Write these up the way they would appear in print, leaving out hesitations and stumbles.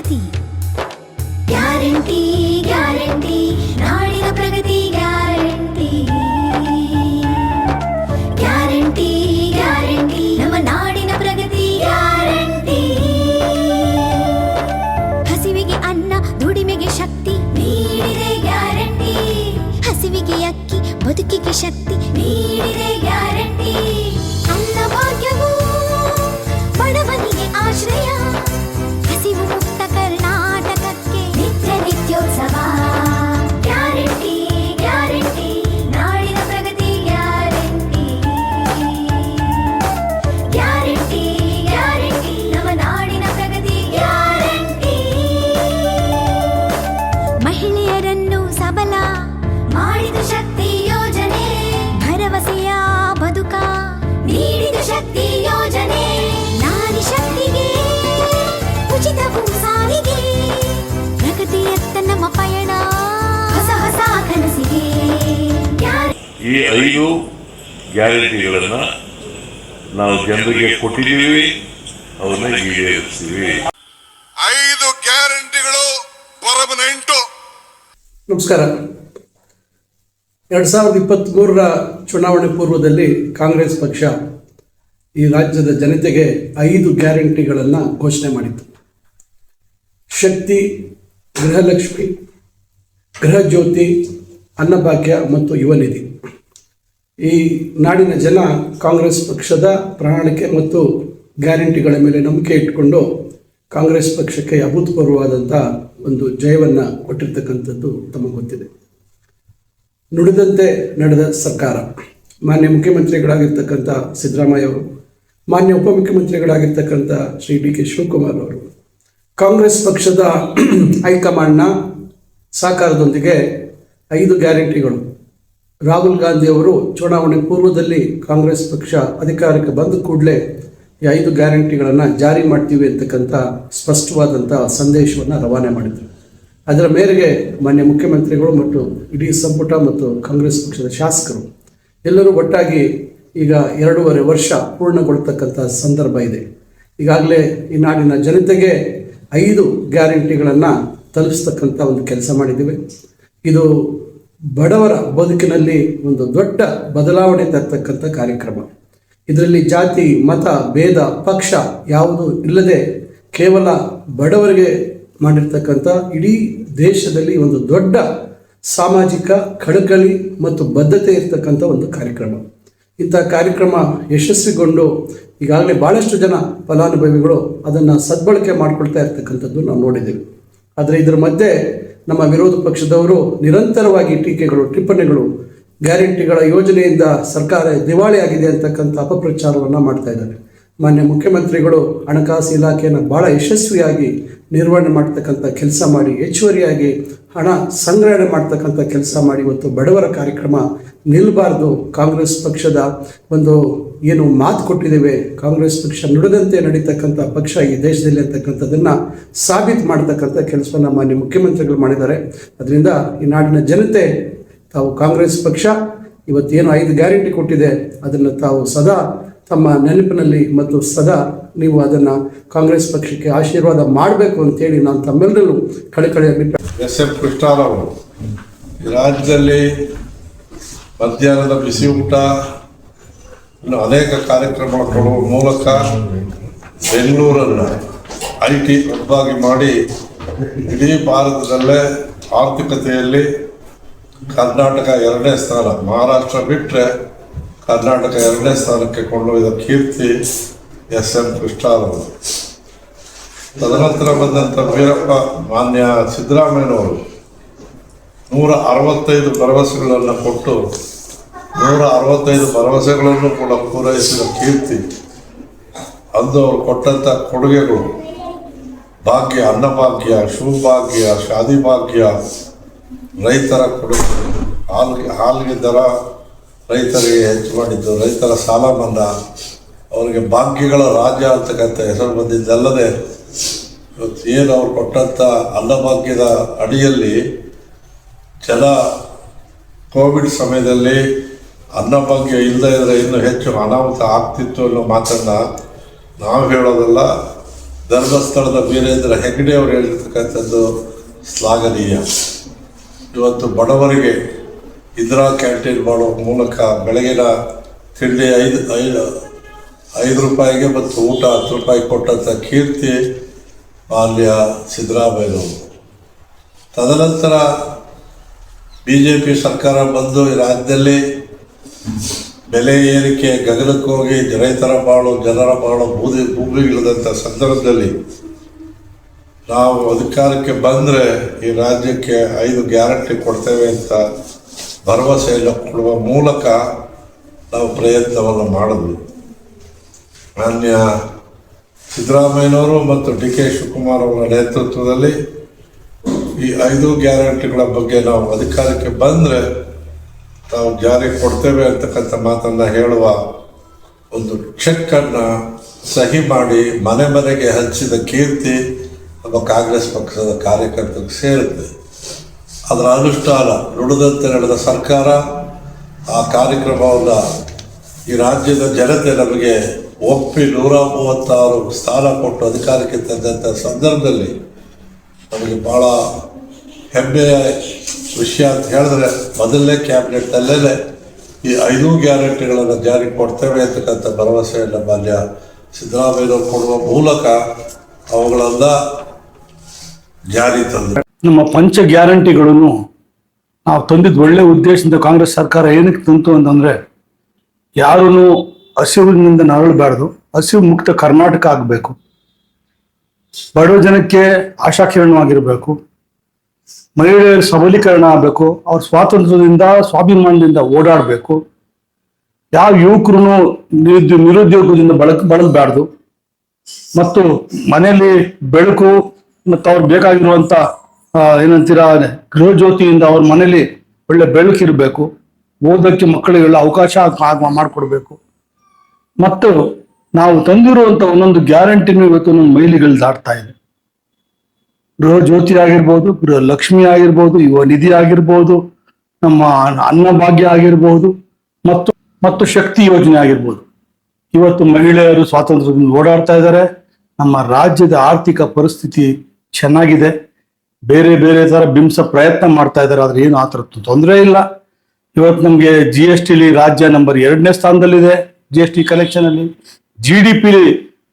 ಶಕ್ತಿ. Guarantee guarantee ನಾಡಿನ ಪ್ರಗತಿ guarantee. Guarantee guarantee ನಮ್ಮ ನಾಡಿನ ಪ್ರಗತಿ ಗ್ಯಾರಂಟಿ. ಹಸಿವಿಗೆ ಅನ್ನ ದುಡಿಮೆಗೆ ಶಕ್ತಿ ನೀಡಿದೆ ಗ್ಯಾರಂಟಿ. ಹಸಿವಿಗೆ ಅಕ್ಕಿ ಬದುಕಿಗೆ ಶಕ್ತಿ ನೀಡಿದೆ ಗ್ಯಾರಂಟಿ. ಅನ್ನ ಭಾಗ್ಯವೂ ಬಡವನಿಗೆ ಆಶ್ರಯ. ಹಸಿವು ಮುಕ್ತ ಕರ್ನಾಟಕಕ್ಕೆ ನಿತ್ಯ ನಿತ್ಯೋತ್ಸವ. ಗ್ಯಾರಂಟಿ ಗ್ಯಾರಂಟಿ ನಾಡಿನ ಪ್ರಗತಿ ಗ್ಯಾರಂಟಿ. ಗ್ಯಾರಂಟಿ ಗ್ಯಾರಂಟಿ ನಮ್ಮ ನಾಡಿನ ಪ್ರಗತಿ ಗ್ಯಾರಂಟಿ. ಮಹಿಳೆಯರನ್ನು ಸಬಲ ಮಾಡಿದ ಶಕ್ತಿ ಯೋಜನೆ. ಭರವಸೆಯ ಬದುಕ ನೀಡಿದ ಶಕ್ತಿ ಯೋಜನೆ. ನಾರಿ ಶಕ್ತಿಗೆ ಉಚಿತವೂ ಸಾರಿಗೆ. ಪ್ರಗತಿಯತ್ತ ನಮ್ಮ ಪಯಣ ಹೊಸ ಹೊಸ ಕನಸಿಗೆ. ಈ 5 ಗ್ಯಾರಂಟಿಗಳನ್ನು ನಾವು ಜನರಿಗೆ ಕೊಟ್ಟಿದ್ದೀವಿ, ಅವನ್ನ ಈಡೇರಿಸ್ತೀವಿ. 5 ಗ್ಯಾರಂಟಿಗಳು ಪರ್ಮನೆಂಟ್. ನಮಸ್ಕಾರ. 2023ರ ಚುನಾವಣೆ ಪೂರ್ವದಲ್ಲಿ ಕಾಂಗ್ರೆಸ್ ಪಕ್ಷ ಈ ರಾಜ್ಯದ ಜನತೆಗೆ 5 ಗ್ಯಾರಂಟಿಗಳನ್ನು ಘೋಷಣೆ ಮಾಡಿತ್ತು. ಶಕ್ತಿ, ಗೃಹಲಕ್ಷ್ಮಿ, ಗೃಹಜ್ಯೋತಿ, ಅನ್ನಭಾಗ್ಯ ಮತ್ತು ಯುವ ನಿಧಿ. ಈ ನಾಡಿನ ಜನ ಕಾಂಗ್ರೆಸ್ ಪಕ್ಷದ ಪ್ರಣಾಳಿಕೆ ಮತ್ತು ಗ್ಯಾರಂಟಿಗಳ ಮೇಲೆ ನಂಬಿಕೆ ಇಟ್ಟುಕೊಂಡು ಕಾಂಗ್ರೆಸ್ ಪಕ್ಷಕ್ಕೆ ಅಭೂತಪೂರ್ವವಾದಂಥ ಒಂದು ಜಯವನ್ನು ಕೊಟ್ಟಿರ್ತಕ್ಕಂಥದ್ದು ತಮಗೆ ಗೊತ್ತಿದೆ. ನುಡಿದಂತೆ ನಡೆದ ಸರ್ಕಾರ. ಮಾನ್ಯ ಮುಖ್ಯಮಂತ್ರಿಗಳಾಗಿರ್ತಕ್ಕಂಥ ಸಿದ್ದರಾಮಯ್ಯ ಅವರು, ಮಾನ್ಯ ಉಪಮುಖ್ಯಮಂತ್ರಿಗಳಾಗಿರ್ತಕ್ಕಂಥ ಶ್ರೀ ಡಿ ಕೆ ಶಿವಕುಮಾರ್ ಅವರು, ಕಾಂಗ್ರೆಸ್ ಪಕ್ಷದ ಹೈಕಮಾಂಡ್ನ ಸಹಕಾರದೊಂದಿಗೆ 5 ಗ್ಯಾರಂಟಿಗಳು. ರಾಹುಲ್ ಗಾಂಧಿ ಅವರು ಚುನಾವಣೆ ಪೂರ್ವದಲ್ಲಿ ಕಾಂಗ್ರೆಸ್ ಪಕ್ಷ ಅಧಿಕಾರಕ್ಕೆ ಬಂದ ಕೂಡಲೇ ಈ 5 ಗ್ಯಾರಂಟಿಗಳನ್ನು ಜಾರಿ ಮಾಡ್ತೀವಿ ಅಂತಕ್ಕಂಥ ಸ್ಪಷ್ಟವಾದಂಥ ಸಂದೇಶವನ್ನು ರವಾನೆ ಮಾಡಿದರು. ಅದರ ಮೇರೆಗೆ ಮಾನ್ಯ ಮುಖ್ಯಮಂತ್ರಿಗಳು ಮತ್ತು ಇಡೀ ಸಂಪುಟ ಮತ್ತು ಕಾಂಗ್ರೆಸ್ ಪಕ್ಷದ ಶಾಸಕರು ಎಲ್ಲರೂ ಒಟ್ಟಾಗಿ ಈಗ 2.5 ವರ್ಷ ಪೂರ್ಣಗೊಳ್ತಕ್ಕಂಥ ಸಂದರ್ಭ ಇದೆ. ಈಗಾಗಲೇ ಈ ನಾಡಿನ ಜನತೆಗೆ 5 ಗ್ಯಾರಂಟಿಗಳನ್ನು ತಲುಪಿಸ್ತಕ್ಕಂಥ ಒಂದು ಕೆಲಸ ಮಾಡಿದ್ದೀವಿ. ಇದು ಬಡವರ ಬದುಕಿನಲ್ಲಿ ಒಂದು ದೊಡ್ಡ ಬದಲಾವಣೆ ತರ್ತಕ್ಕಂಥ ಕಾರ್ಯಕ್ರಮ. ಇದರಲ್ಲಿ ಜಾತಿ, ಮತ, ಭೇದ, ಪಕ್ಷ ಯಾವುದೂ ಇಲ್ಲದೆ ಕೇವಲ ಬಡವರಿಗೆ ಮಾಡಿರ್ತಕ್ಕಂಥ ಇಡೀ ದೇಶದಲ್ಲಿ ಒಂದು ದೊಡ್ಡ ಸಾಮಾಜಿಕ ಕಳಕಳಿ ಮತ್ತು ಬದ್ಧತೆ ಇರತಕ್ಕಂಥ ಒಂದು ಕಾರ್ಯಕ್ರಮ. ಇಂಥ ಕಾರ್ಯಕ್ರಮ ಯಶಸ್ವಿಗೊಂಡು ಈಗಾಗಲೇ ಭಾಳಷ್ಟು ಜನ ಫಲಾನುಭವಿಗಳು ಅದನ್ನು ಸದ್ಬಳಕೆ ಮಾಡಿಕೊಳ್ತಾ ಇರ್ತಕ್ಕಂಥದ್ದು ನಾವು ನೋಡಿದ್ದೀವಿ. ಆದರೆ ಇದರ ಮಧ್ಯೆ ನಮ್ಮ ವಿರೋಧ ಪಕ್ಷದವರು ನಿರಂತರವಾಗಿ ಟೀಕೆಗಳು, ಟಿಪ್ಪಣಿಗಳು, ಗ್ಯಾರಂಟಿಗಳ ಯೋಜನೆಯಿಂದ ಸರ್ಕಾರ ದಿವಾಳಿಯಾಗಿದೆ ಅಂತಕ್ಕಂಥ ಅಪಪ್ರಚಾರವನ್ನು ಮಾಡ್ತಾ ಇದ್ದಾರೆ. ಮಾನ್ಯ ಮುಖ್ಯಮಂತ್ರಿಗಳು ಹಣಕಾಸು ಇಲಾಖೆಯನ್ನು ಭಾಳ ಯಶಸ್ವಿಯಾಗಿ ನಿರ್ವಹಣೆ ಮಾಡ್ತಕ್ಕಂಥ ಕೆಲಸ ಮಾಡಿ, ಹೆಚ್ಚುವರಿಯಾಗಿ ಹಣ ಸಂಗ್ರಹಣೆ ಮಾಡ್ತಕ್ಕಂಥ ಕೆಲಸ ಮಾಡಿ ಇವತ್ತು ಬಡವರ ಕಾರ್ಯಕ್ರಮ ನಿಲ್ಲಬಾರ್ದು. ಕಾಂಗ್ರೆಸ್ ಪಕ್ಷದ ಒಂದು ಏನು ಮಾತು ಕೊಟ್ಟಿದ್ದೇವೆ, ಕಾಂಗ್ರೆಸ್ ಪಕ್ಷ ನುಡಿದಂತೆ ನಡೀತಕ್ಕಂಥ ಪಕ್ಷ ಈ ದೇಶದಲ್ಲಿ ಅಂತಕ್ಕಂಥದ್ದನ್ನು ಸಾಬೀತು ಮಾಡ್ತಕ್ಕಂಥ ಕೆಲಸವನ್ನು ಮಾನ್ಯ ಮುಖ್ಯಮಂತ್ರಿಗಳು ಮಾಡಿದ್ದಾರೆ. ಅದರಿಂದ ಈ ನಾಡಿನ ಜನತೆ ತಾವು ಕಾಂಗ್ರೆಸ್ ಪಕ್ಷ ಇವತ್ತೇನು 5 ಗ್ಯಾರಂಟಿ ಕೊಟ್ಟಿದೆ ಅದನ್ನು ತಾವು ಸದಾ ತಮ್ಮ ನೆನಪಿನಲ್ಲಿ ಮತ್ತು ಸದಾ ನೀವು ಅದನ್ನು ಕಾಂಗ್ರೆಸ್ ಪಕ್ಷಕ್ಕೆ ಆಶೀರ್ವಾದ ಮಾಡಬೇಕು ಅಂತೇಳಿ ನಾನು ತಮ್ಮೆಲ್ಲರಲ್ಲೂ ಕಳಕಳಿಯಾಗಿ ಎಸ್.ಎಂ. ಕೃಷ್ಣರಾವ್ ರಾಜ್ಯದಲ್ಲಿ ಮಧ್ಯಾಹ್ನದ ಬಿಸಿ ಊಟ ಇನ್ನು ಅನೇಕ ಕಾರ್ಯಕ್ರಮ ಕೊಡುವ ಮೂಲಕ ಬೆಂಗಳೂರನ್ನು IT ಹಬ್ಬಾಗಿ ಮಾಡಿ ಇಡೀ ಭಾರತದಲ್ಲೇ ಆರ್ಥಿಕತೆಯಲ್ಲಿ ಕರ್ನಾಟಕ 2ನೇ ಸ್ಥಾನ, ಮಹಾರಾಷ್ಟ್ರ ಬಿಟ್ಟರೆ ಕರ್ನಾಟಕ 2ನೇ ಸ್ಥಾನಕ್ಕೆ ಕೊಂಡೊಯ್ದ ಕೀರ್ತಿ ಎಸ್.ಎಂ. ಕೃಷ್ಣರಾವ್. ತದನಂತರ ಬಂದಂಥ ವೀರಪ್ಪ ಮಾನ್ಯ ಸಿದ್ದರಾಮಯ್ಯನವರು 165 ಭರವಸೆಗಳನ್ನು ಕೊಟ್ಟು 165 ಭರವಸೆಗಳನ್ನು ಕೂಡ ಪೂರೈಸಿದ ಕೀರ್ತಿ. ಅಂದು ಅವರು ಕೊಟ್ಟಂಥ ಕೊಡುಗೆಗಳು ಭಾಗ್ಯ, ಅನ್ನಭಾಗ್ಯ, ಶಿವಭಾಗ್ಯ, ಶಾದಿ ಭಾಗ್ಯ, ರೈತರ ಕೊಡುಗೆ, ಹಾಲಿಗೆ ದರ ರೈತರಿಗೆ ಹೆಚ್ಚು ಮಾಡಿದ್ದು, ರೈತರ ಸಾಲ ಮನ್ನಾ, ಅವರಿಗೆ ಭಾಗ್ಯಗಳ ರಾಜ್ಯ ಅಂತಕ್ಕಂಥ ಹೆಸರು ಬಂದಿದ್ದಲ್ಲದೆ ಇವತ್ತು ಏನು ಅವ್ರು ಕೊಟ್ಟಂಥ ಅನ್ನಭಾಗ್ಯದ ಅಡಿಯಲ್ಲಿ ಜನ ಕೋವಿಡ್ ಸಮಯದಲ್ಲಿ ಅನ್ನಭಾಗ್ಯ ಇಲ್ಲದೇ ಇದ್ದರೆ ಇನ್ನೂ ಹೆಚ್ಚು ಅನಾಹುತ ಆಗ್ತಿತ್ತು ಅನ್ನೋ ಮಾತನ್ನು ನಾವು ಹೇಳೋದಲ್ಲ, ಧರ್ಮಸ್ಥಳದ ವೀರೇಂದ್ರ ಹೆಗ್ಡೆ ಅವರು ಹೇಳಿರ್ತಕ್ಕಂಥದ್ದು ಶ್ಲಾಘನೀಯ. ಇವತ್ತು ಬಡವರಿಗೆ ಇಂದಿರಾ ಕ್ಯಾಂಟೀನ್ ಮಾಡೋ ಮೂಲಕ ಬೆಳಗಿನ ತಿಂಡಿ ಐದು ರೂಪಾಯಿಗೆ ಮತ್ತು ಊಟ 10 ರೂಪಾಯಿ ಕೊಟ್ಟಂಥ ಕೀರ್ತಿ ಮಾನ್ಯ ಸಿದ್ದರಾಮಯ್ಯನವರು. ತದನಂತರ BJP ಸರ್ಕಾರ ಬಂದು ಈ ರಾಜ್ಯದಲ್ಲಿ ಬೆಲೆ ಏರಿಕೆ ಗಗನಕ್ಕೆ ಹೋಗಿ ಜನರ ಬಾಳು ಭೂಮಿಗಿಳಿದಂಥ ಸಂದರ್ಭದಲ್ಲಿ ನಾವು ಅಧಿಕಾರಕ್ಕೆ ಬಂದರೆ ಈ ರಾಜ್ಯಕ್ಕೆ 5 ಗ್ಯಾರಂಟಿ ಕೊಡ್ತೇವೆ ಅಂತ ಭರವಸೆಯನ್ನು ಕೊಡುವ ಮೂಲಕ ನಾವು ಪ್ರಯತ್ನವನ್ನು ಮಾಡಿದ್ವಿ. ಮಾನ್ಯ ಸಿದ್ದರಾಮಯ್ಯನವರು ಮತ್ತು DK ಶಿವಕುಮಾರ್ ಅವರ ನೇತೃತ್ವದಲ್ಲಿ ಈ 5 ಗ್ಯಾರಂಟಿಗಳ ಬಗ್ಗೆ ನಾವು ಅಧಿಕಾರಕ್ಕೆ ಬಂದರೆ ನಾವು ಜಾರಿಗೆ ಕೊಡ್ತೇವೆ ಅಂತಕ್ಕಂಥ ಮಾತನ್ನು ಹೇಳುವ ಒಂದು ಚೆಕ್ಕನ್ನು ಸಹಿ ಮಾಡಿ ಮನೆ ಮನೆಗೆ ಹಂಚಿದ ಕೀರ್ತಿ ನಮ್ಮ ಕಾಂಗ್ರೆಸ್ ಪಕ್ಷದ ಕಾರ್ಯಕರ್ತರಿಗೆ ಸೇರುತ್ತೆ. ಅದರ ಅನುಷ್ಠಾನ ನುಡಿದಂತೆ ನಡೆದ ಸರ್ಕಾರ ಆ ಕಾರ್ಯಕ್ರಮವನ್ನು ಈ ರಾಜ್ಯದ ಜನತೆ ನಮಗೆ ಒಪ್ಪಿ 136 ಸ್ಥಾನ ಕೊಟ್ಟು ಅಧಿಕಾರಕ್ಕೆ ತಂದಂಥ ಸಂದರ್ಭದಲ್ಲಿ ನಮಗೆ ಭಾಳ ಹೆಮ್ಮೆಯ ವಿಷಯ ಅಂತ ಹೇಳಿದ್ರೆ ಮೊದಲನೇ ಕ್ಯಾಬಿನೆಟ್ನಲ್ಲೇ ಈ 5 ಗ್ಯಾರಂಟಿಗಳನ್ನು ಜಾರಿಗೆ ಕೊಡ್ತೇವೆ ಅಂತಕ್ಕಂಥ ಭರವಸೆಯನ್ನು ಮಾನ್ಯ ಸಿದ್ದರಾಮಯ್ಯನವರು ಕೊಡುವ ಮೂಲಕ ಅವುಗಳನ್ನು ಜಾರಿ ತಂದರು. ನಮ್ಮ ಪಂಚ ಗ್ಯಾರಂಟಿಗಳನ್ನು ನಾವು ತಂದಿದ್ದು ಒಳ್ಳೆ ಉದ್ದೇಶದಿಂದ ಕಾಂಗ್ರೆಸ್ ಸರ್ಕಾರ ಏನಕ್ಕೆ ತಂತು ಅಂತಂದರೆ ಯಾರೂ ಹಸಿವಿನಿಂದ ನರಳಬಾರ್ದು, ಹಸಿವು ಮುಕ್ತ ಕರ್ನಾಟಕ ಆಗಬೇಕು, ಬಡ ಜನಕ್ಕೆ ಆಶಾಕಿರಣವಾಗಿರಬೇಕು, ಮಹಿಳೆಯರ ಸಬಲೀಕರಣ ಆಗಬೇಕು, ಅವ್ರ ಸ್ವಾತಂತ್ರ್ಯದಿಂದ ಸ್ವಾಭಿಮಾನದಿಂದ ಓಡಾಡಬೇಕು, ಯಾವ ಯುವಕರು ನಿರುದ್ಯೋಗದಿಂದ ಬಳಲಬಾರ್ದು, ಮತ್ತು ಮನೆಯಲ್ಲಿ ಬೆಳಕು ಮತ್ತು ಅವ್ರು ಬೇಕಾಗಿರುವಂಥ ಏನಂತೀರ ಗೃಹ ಜ್ಯೋತಿಯಿಂದ ಅವ್ರ ಮನೇಲಿ ಒಳ್ಳೆ ಬೆಳಕಿರಬೇಕು, ಓದೋಕ್ಕೆ ಮಕ್ಕಳಿಗೆಲ್ಲ ಅವಕಾಶ ಮಾಡಿಕೊಡ್ಬೇಕು. ಮತ್ತು ನಾವು ತಂದಿರುವಂಥ ಒಂದೊಂದು ಗ್ಯಾರಂಟಿನೂ ಇವತ್ತು ನಮ್ಮ ಮೈಲಿಗಳು ದಾಟ್ತಾ ಇದೆ. ಗೃಹ ಜ್ಯೋತಿ ಆಗಿರ್ಬೋದು, ಗೃಹ ಲಕ್ಷ್ಮಿ ಆಗಿರ್ಬೋದು, ಯುವ ನಿಧಿ ಆಗಿರ್ಬೋದು, ನಮ್ಮ ಅನ್ನಭಾಗ್ಯ ಆಗಿರ್ಬೋದು, ಮತ್ತು ಶಕ್ತಿ ಯೋಜನೆ ಆಗಿರ್ಬೋದು. ಇವತ್ತು ಮಹಿಳೆಯರು ಸ್ವಾತಂತ್ರ್ಯದಿಂದ ಓಡಾಡ್ತಾ ಇದ್ದಾರೆ. ನಮ್ಮ ರಾಜ್ಯದ ಆರ್ಥಿಕ ಪರಿಸ್ಥಿತಿ ಚೆನ್ನಾಗಿದೆ. ಬೇರೆ ಬೇರೆ ಥರ ಬಿಂಬಿಸೋ ಪ್ರಯತ್ನ ಮಾಡ್ತಾ ಇದ್ದಾರೆ, ಆದ್ರೆ ಏನು ಆ ಥರ ತೊಂದರೆ ಇಲ್ಲ. ಇವತ್ತು ನಮಗೆ GSTಲಿ ರಾಜ್ಯ ನಂಬರ್ 2ನೇ ಸ್ಥಾನದಲ್ಲಿದೆ. GST ಕಲೆಕ್ಷನಲ್ಲಿ GDP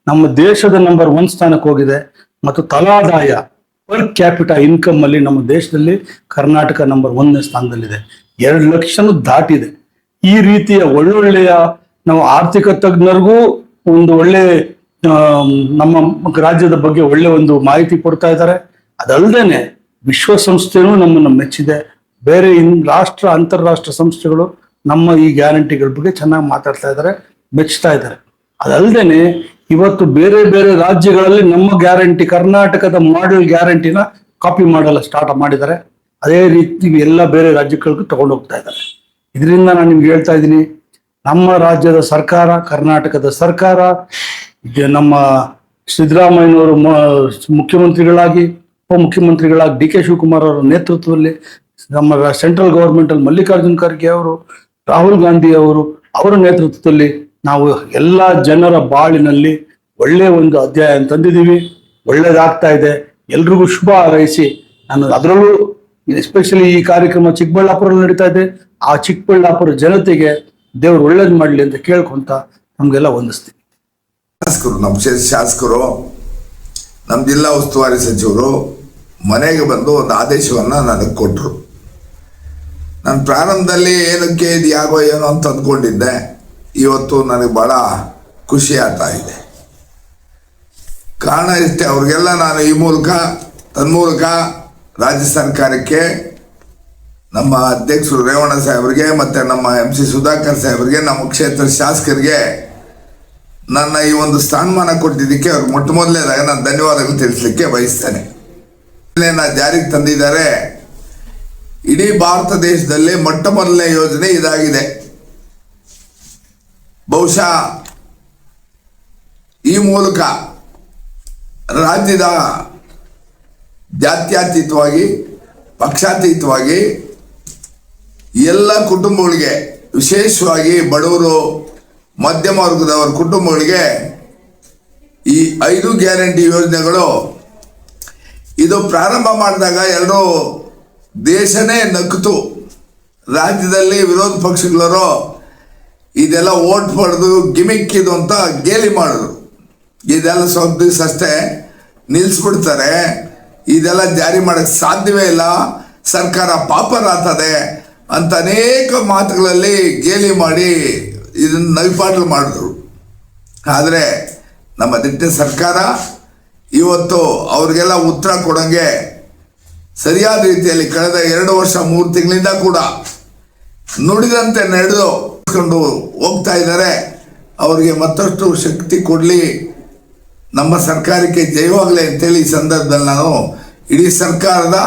ನಮ್ಮ ದೇಶದ ನಂಬರ್ 1 ಸ್ಥಾನಕ್ಕೆ ಹೋಗಿದೆ. ಮತ್ತು ತಲಾದಾಯ ಪರ್ ಕ್ಯಾಪಿಟಾ ಇನ್ಕಮ್ ಅಲ್ಲಿ ನಮ್ಮ ದೇಶದಲ್ಲಿ ಕರ್ನಾಟಕ ನಂಬರ್ 1ನೇ ಸ್ಥಾನದಲ್ಲಿದೆ. 2 ಲಕ್ಷನೂ ದಾಟಿದೆ. ಈ ರೀತಿಯ ಒಳ್ಳೊಳ್ಳೆಯ ನಾವು ಆರ್ಥಿಕ ತಜ್ಞರಿಗೂ ಒಂದು ಒಳ್ಳೆ ನಮ್ಮ ರಾಜ್ಯದ ಬಗ್ಗೆ ಒಳ್ಳೆ ಒಂದು ಮಾಹಿತಿ ಕೊಡ್ತಾ ಇದ್ದಾರೆ. ಅದಲ್ಲದೆ ವಿಶ್ವಸಂಸ್ಥೆನೂ ನಮ್ಮನ್ನು ಮೆಚ್ಚಿದೆ. ಬೇರೆ ರಾಷ್ಟ್ರ ಅಂತಾರಾಷ್ಟ್ರ ಸಂಸ್ಥೆಗಳು ನಮ್ಮ ಈ ಗ್ಯಾರಂಟಿಗಳ ಬಗ್ಗೆ ಚೆನ್ನಾಗಿ ಮಾತಾಡ್ತಾ ಇದ್ದಾರೆ, ಮೆಚ್ತಾ ಇದ್ದಾರೆ. ಅದಲ್ಲದೆ ಇವತ್ತು ಬೇರೆ ಬೇರೆ ರಾಜ್ಯಗಳಲ್ಲಿ ನಮ್ಮ ಗ್ಯಾರಂಟಿ, ಕರ್ನಾಟಕದ ಮಾಡೆಲ್ ಗ್ಯಾರಂಟಿನ ಕಾಪಿ ಮಾಡಲ್ಲ ಸ್ಟಾರ್ಟ್ ಮಾಡಿದ್ದಾರೆ. ಅದೇ ರೀತಿ ಎಲ್ಲ ಬೇರೆ ರಾಜ್ಯಗಳಿಗೂ ತಗೊಂಡು ಹೋಗ್ತಾ ಇದ್ದಾರೆ. ಇದರಿಂದ ನಾನು ನಿಮ್ಗೆ ಹೇಳ್ತಾ ಇದ್ದೀನಿ, ನಮ್ಮ ರಾಜ್ಯದ ಸರ್ಕಾರ, ಕರ್ನಾಟಕದ ಸರ್ಕಾರ, ನಮ್ಮ ಸಿದ್ದರಾಮಯ್ಯನವರು ಮುಖ್ಯಮಂತ್ರಿಗಳಾಗಿ, ಉಪಮುಖ್ಯಮಂತ್ರಿಗಳಾಗಿ DK ಶಿವಕುಮಾರ್ ಅವರ ನೇತೃತ್ವದಲ್ಲಿ, ನಮ್ಮ ಸೆಂಟ್ರಲ್ ಗೌರ್ಮೆಂಟ್ ಅಲ್ಲಿ ಮಲ್ಲಿಕಾರ್ಜುನ್ ಖರ್ಗೆ ಅವರು, ರಾಹುಲ್ ಗಾಂಧಿ ಅವರು, ಅವರ ನೇತೃತ್ವದಲ್ಲಿ ನಾವು ಎಲ್ಲ ಜನರ ಬಾಳಿನಲ್ಲಿ ಒಳ್ಳೆಯ ಒಂದು ಅಧ್ಯಾಯ ತಂದಿದ್ದೀವಿ. ಒಳ್ಳೇದಾಗ್ತಾ ಇದೆ. ಎಲ್ರಿಗೂ ಶುಭ ಹಾರೈಸಿ, ನಾನು ಅದರಲ್ಲೂ ಎಸ್ಪೆಷಲಿ ಈ ಕಾರ್ಯಕ್ರಮ ಚಿಕ್ಕಬಳ್ಳಾಪುರಲ್ಲಿ ನಡೀತಾ ಇದೆ. ಆ ಚಿಕ್ಕಬಳ್ಳಾಪುರ ಜನತೆಗೆ ದೇವರು ಒಳ್ಳೇದು ಮಾಡಲಿ ಅಂತ ಕೇಳ್ಕೊಂತ ನಮ್ಗೆಲ್ಲ ವಂದಿಸ್ತೀನಿ. ನಮ್ಮ ಶಾಸಕರು, ನಮ್ಮ ಜಿಲ್ಲಾ ಉಸ್ತುವಾರಿ ಸಚಿವರು ಮನೆಗೆ ಬಂದು ಒಂದು ಆದೇಶವನ್ನು ನನಗೆ ಕೊಟ್ಟರು. ನಾನು ಪ್ರಾರಂಭದಲ್ಲಿ ಏನಕ್ಕೆ ಇದು ಯಾಗೋ ಏನೋ ಅಂತ ಅಂದ್ಕೊಂಡಿದ್ದೆ. ಇವತ್ತು ನನಗೆ ಭಾಳ ಖುಷಿ ಆಗ್ತಾ ಇದೆ. ಕಾರಣ ಇಷ್ಟೇ, ಅವ್ರಿಗೆಲ್ಲ ನಾನು ಈ ಮೂಲಕ ತನ್ಮೂಲಕ ರಾಜ್ಯ ಸರ್ಕಾರಕ್ಕೆ, ನಮ್ಮ ಅಧ್ಯಕ್ಷರು ರೇವಣ್ಣ ಸಾಹೇಬರಿಗೆ ಮತ್ತು ನಮ್ಮ MC ಸುಧಾಕರ್ ಸಾಹೇಬರಿಗೆ, ನಮ್ಮ ಕ್ಷೇತ್ರ ಶಾಸಕರಿಗೆ ನನ್ನ ಈ ಒಂದು ಸ್ಥಾನಮಾನ ಕೊಟ್ಟಿದ್ದಕ್ಕೆ ಅವ್ರಿಗೆ ಮೊಟ್ಟ ಮೊದಲನೇದಾಗಿ ನಾನು ಧನ್ಯವಾದಗಳು ತಿಳಿಸ್ಲಿಕ್ಕೆ ಬಯಸ್ತೇನೆ. ಜಾರಿಗೆ ತಂದಿದ್ದಾರೆ. ಇಡೀ ಭಾರತ ದೇಶದಲ್ಲಿ ಮೊಟ್ಟ ಮೊದಲನೇ ಯೋಜನೆ ಇದಾಗಿದೆ. ಬಹುಶಃ ಈ ಮೂಲಕ ರಾಜ್ಯದ ಜಾತ್ಯತೀತವಾಗಿ, ಪಕ್ಷಾತೀತವಾಗಿ ಎಲ್ಲ ಕುಟುಂಬಗಳಿಗೆ, ವಿಶೇಷವಾಗಿ ಬಡವರು, ಮಧ್ಯಮ ವರ್ಗದವರ ಕುಟುಂಬಗಳಿಗೆ ಈ 5 ಗ್ಯಾರಂಟಿ ಯೋಜನೆಗಳು ಇದು ಪ್ರಾರಂಭ ಮಾಡಿದಾಗ ಎಲ್ಲರೂ ದೇಶನೇ ನಕ್ಕಿತು. ರಾಜ್ಯದಲ್ಲಿ ವಿರೋಧ ಪಕ್ಷಗಳವರು ಇದೆಲ್ಲ ಓಟ್ ಪಡೆದು ಗಿಮಿಕ್ ಇದು ಅಂತ ಗೇಲಿ ಮಾಡಿದ್ರು. ಇದೆಲ್ಲ ಸ್ವಲ್ಪ ದಿವಸ ಅಷ್ಟೇ ನಿಲ್ಲಿಸ್ಬಿಡ್ತಾರೆ, ಇದೆಲ್ಲ ಜಾರಿ ಮಾಡೋಕ್ಕೆ ಸಾಧ್ಯವೇ ಇಲ್ಲ, ಸರ್ಕಾರ ಪಾಪರಾಗ್ತದೆ ಅಂತ ಅನೇಕ ಮಾತುಗಳಲ್ಲಿ ಗೇಲಿ ಮಾಡಿ ಇದನ್ನು ನವಿಪಾಟಲು ಮಾಡಿದ್ರು. ಆದರೆ ನಮ್ಮ ದಿಟ್ಟ ಸರ್ಕಾರ ಇವತ್ತು ಅವ್ರಿಗೆಲ್ಲ ಉತ್ತರ ಕೊಡೋಂಗೆ ಸರಿಯಾದ ರೀತಿಯಲ್ಲಿ ಕಳೆದ 2 ವರ್ಷ 3 ತಿಂಗಳಿಂದ ಕೂಡ ನುಡಿದಂತೆ ನಡೆದುಕೊಂಡು ಹೋಗ್ತಾ ಇದ್ದಾರೆ. ಅವರಿಗೆ ಮತ್ತಷ್ಟು ಶಕ್ತಿ ಕೊಡಲಿ, ನಮ್ಮ ಸರ್ಕಾರಕ್ಕೆ ಜಯವಾಗಲಿ ಅಂತೇಳಿ ಈ ಸಂದರ್ಭದಲ್ಲಿ ನಾನು ಇಡೀ ಸರ್ಕಾರದ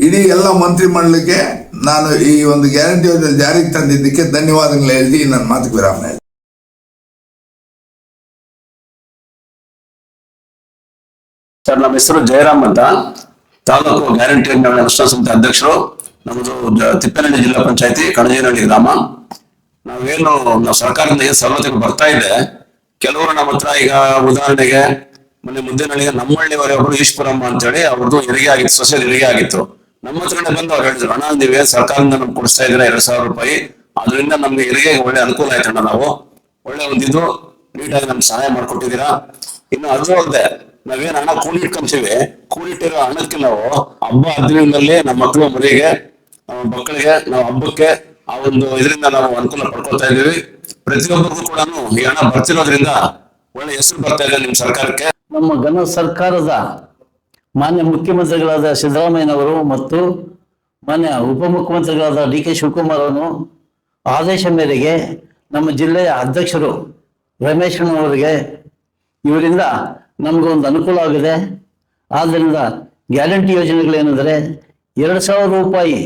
ಇಡೀ ಎಲ್ಲ ಮಂತ್ರಿಮಂಡಲಕ್ಕೆ ನಾನು ಈ ಒಂದು ಗ್ಯಾರಂಟಿ ಯೋಜನೆ ಜಾರಿಗೆ ತಂದಿದ್ದಕ್ಕೆ ಧನ್ಯವಾದಗಳು ಹೇಳಿ ನನ್ನ ಮಾತಿಗೆ ವಿರಾಮ ಹೇಳ್ತೀನಿ. ಸರ್, ನಮ್ಮ ಹೆಸರು ಜಯರಾಮ್ ಅಂತ, ತಾಲೂಕು ಗ್ಯಾರಂಟಿ ರಕ್ಷಣಾ ಸಮಿತಿ ಅಧ್ಯಕ್ಷರು. ನಮ್ಮದು ತಿಪ್ಪೇನಹಳ್ಳಿ ಜಿಲ್ಲಾ ಪಂಚಾಯತಿ ಕಣಜೇನಹಳ್ಳಿ ಗ್ರಾಮ. ನಾವು ಸರ್ಕಾರದಿಂದ ಏನು ಸವಲತ್ತುಗಳು ಬರ್ತಾ ಇದೆ, ಕೆಲವರು ನಮ್ಮ ಹತ್ರ ಈಗ ಉದಾಹರಣೆಗೆ ಮೊನ್ನೆ ಮುದ್ದೇನಹಳ್ಳಿಗೆ ನಮ್ಮಹಳ್ಳಿವರೆ ಒಬ್ರು ಈಶ್ವರಮ್ಮ ಅಂತ ಹೇಳಿ ಅವ್ರದ್ದು ಹೆರಿಗೆ ಆಗಿತ್ತು, ಸೊಸೈಟಿ ಹೆರಿಗೆ ಆಗಿತ್ತು. ನಮ್ಮ ಹತ್ರನೇ ಬಂದು ಅವ್ರು ಹೇಳಿದ್ರು, ಅಣ್ಣ ನೀವೇ ಸರ್ಕಾರದಿಂದ ನಮ್ಗೆ ಕೊಡಿಸ್ತಾ ಇದ್ದೀರಾ 2,000 ರೂಪಾಯಿ, ಅದರಿಂದ ನಮ್ಗೆ ಹೆರಿಗೆಗೆ ಒಳ್ಳೆ ಅನುಕೂಲ ಆಯ್ತಣ್ಣ, ನಾವು ಒಳ್ಳೆ ಒಂದಿದ್ದು ನೀಟಾಗಿ ನಮ್ಗೆ ಸಹಾಯ ಮಾಡ್ಕೊಟ್ಟಿದ್ದೀರಾ. ಇನ್ನು ಅದು ಅಲ್ಲದೆ ನಾವೇನ್ ಹಣ ಕೂಡಿಟ್ಕೊಂತೀವಿ, ಕೂಡಿಟ್ಟಿರೋ ಹಣಕ್ಕೆ ನಾವು ಹಬ್ಬ ಹರಿದಿನದಲ್ಲಿ ನಮ್ಮ ಮಕ್ಕಳು ಮರಿಗೆ ಮಕ್ಕಳಿಗೆ ನಾವು ಹಬ್ಬಕ್ಕೆ ಆ ಒಂದು ಇದರಿಂದ ನಾವು ಅನುಕೂಲ ಪಡ್ಕೊಳ್ತಾ ಇದೀವಿ. ಪ್ರತಿಯೊಬ್ಬರಿಗೂ ಕೂಡ ಈ ಹಣ ಬರ್ತಿರೋದ್ರಿಂದ ಒಳ್ಳೆ ಹೆಸರು ಬರ್ತಾ ಇದೆ ನಿಮ್ಮ ಸರ್ಕಾರಕ್ಕೆ. ನಮ್ಮ ಘನ ಸರ್ಕಾರದ ಮಾನ್ಯ ಮುಖ್ಯಮಂತ್ರಿಗಳಾದ ಸಿದ್ದರಾಮಯ್ಯನವರು ಮತ್ತು ಮಾನ್ಯ ಉಪಮುಖ್ಯಮಂತ್ರಿಗಳಾದ ಡಿ ಕೆ ಶಿವಕುಮಾರ್ ಅವರು ಆದೇಶ ಮೇರೆಗೆ ನಮ್ಮ ಜಿಲ್ಲೆಯ ಅಧ್ಯಕ್ಷರು ರಮೇಶಣ್ಣವರಿಗೆ ಇವರಿಂದ ನಮಗೊಂದು ಅನುಕೂಲ ಆಗಿದೆ. ಆದ್ದರಿಂದ ಗ್ಯಾರಂಟಿ ಯೋಜನೆಗಳೇನೆಂದರೆ 2,000 ರೂಪಾಯಿ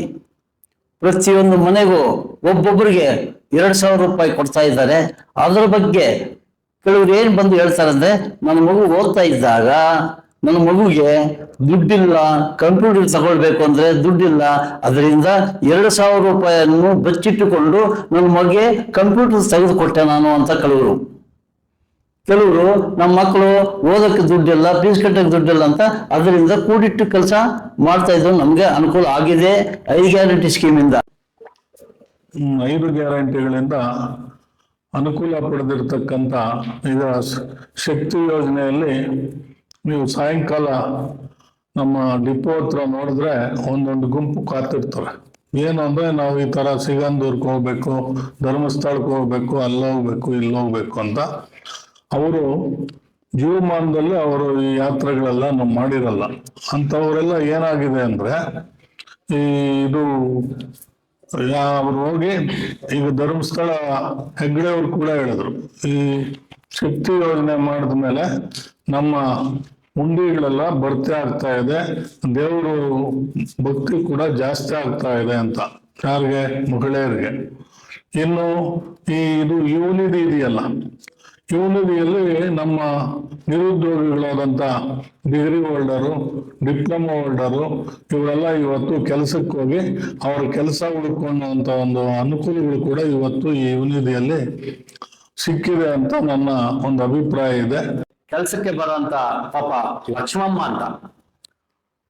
ಪ್ರತಿಯೊಂದು ಮನೆಗೂ ಒಬ್ಬೊಬ್ಬರಿಗೆ 2,000 ರೂಪಾಯಿ ಕೊಡ್ತಾ ಇದ್ದಾರೆ. ಅದರ ಬಗ್ಗೆ ಕೆಲವರು ಏನು ಬಂದು ಹೇಳ್ತಾರೆ ಅಂದರೆ, ನನ್ನ ಮಗು ಓದ್ತಾ ಇದ್ದಾಗ ನನ್ನ ಮಗುಗೆ ದುಡ್ಡಿಲ್ಲ, ಕಂಪ್ಯೂಟರ್ ತಗೊಳ್ಬೇಕು ಅಂದರೆ ದುಡ್ಡಿಲ್ಲ, ಅದರಿಂದ 2,000 ರೂಪಾಯಿಯನ್ನು ಬಚ್ಚಿಟ್ಟುಕೊಂಡು ನನ್ನ ಮಗುಗೆ ಕಂಪ್ಯೂಟರ್ ತೆಗೆದುಕೊಟ್ಟೆ ನಾನು ಅಂತ ಕೆಲವರು ನಮ್ಮ ಮಕ್ಕಳು ಓದೋಕ್ಕೆ ದುಡ್ಡಿಲ್ಲ, ಫೀಸ್ ಕಟ್ಟೋಕ್ಕೆ ದುಡ್ಡಿಲ್ಲ ಅಂತ ಅದರಿಂದ ಕೂಡಿಟ್ಟು ಕೆಲಸ ಮಾಡ್ತಾ ಇದ್ರು. ನಮಗೆ ಅನುಕೂಲ ಆಗಿದೆ 5 ಗ್ಯಾರಂಟಿ ಸ್ಕೀಮಿಂದ. 5 ಗ್ಯಾರಂಟಿಗಳಿಂದ ಅನುಕೂಲ ಪಡೆದಿರ್ತಕ್ಕಂಥ ಈಗ ಶಕ್ತಿ ಯೋಜನೆಯಲ್ಲಿ ನೀವು ಸಾಯಂಕಾಲ ನಮ್ಮ ಡಿಪೋ ಹತ್ರ ನೋಡಿದ್ರೆ ಒಂದೊಂದು ಗುಂಪು ಕಾತಿರ್ತಾರೆ. ಏನು ಅಂದರೆ ನಾವು ಈ ಥರ ಸಿಗಂದೂರ್ಗೆ ಹೋಗ್ಬೇಕು, ಧರ್ಮಸ್ಥಳಕ್ಕೆ ಹೋಗ್ಬೇಕು, ಅಲ್ಲೋಗ್ಬೇಕು ಇಲ್ಲೋಗ್ಬೇಕು ಅಂತ. ಅವರು ಜೀವಮಾನದಲ್ಲಿ ಅವರು ಈ ಯಾತ್ರೆಗಳೆಲ್ಲ ನಾವು ಮಾಡಿರಲ್ಲ. ಅಂಥವರೆಲ್ಲ ಏನಾಗಿದೆ ಅಂದರೆ ಇದು ಅವ್ರು ಹೋಗಿ ಈಗ ಧರ್ಮಸ್ಥಳ ಹೆಗ್ಗಡೆಯವರು ಕೂಡ ಹೇಳಿದ್ರು, ಈ ಶಕ್ತಿ ಯೋಜನೆ ಮಾಡಿದ ಮೇಲೆ ನಮ್ಮ ಹುಂಡಿಗಳೆಲ್ಲ ಭರ್ತಿ ಆಗ್ತಾ ಇದೆ, ದೇವರು ಭಕ್ತಿ ಕೂಡ ಜಾಸ್ತಿ ಆಗ್ತಾ ಇದೆ ಅಂತ. ಯಾರಿಗೆ? ಮಹಿಳೆಯರಿಗೆ. ಇನ್ನು ಇದು ಯುವನಿಧಿ ಇದೆಯಲ್ಲ, ಯುವನಿಧಿಯಲ್ಲಿ ನಮ್ಮ ನಿರುದ್ಯೋಗಿಗಳಾದಂಥ ಡಿಗ್ರಿ ಹೋಲ್ಡರು, ಡಿಪ್ಲೊಮಾ ಹೋಲ್ಡರು ಇವರೆಲ್ಲ ಇವತ್ತು ಕೆಲಸಕ್ಕೆ ಹೋಗಿ ಅವರ ಕೆಲಸ ಹುಡುಕೊಳ್ಳುವಂಥ ಒಂದು ಅನುಕೂಲಗಳು ಕೂಡ ಇವತ್ತು ಈ ಯುವನಿಧಿಯಲ್ಲಿ ಸಿಕ್ಕಿದೆ ಅಂತ ನನ್ನ ಒಂದು ಅಭಿಪ್ರಾಯ ಇದೆ. ಕೆಲಸಕ್ಕೆ ಬರುವಂತ ಪಾಪ ಲಕ್ಷ್ಮಮ್ಮ ಅಂತ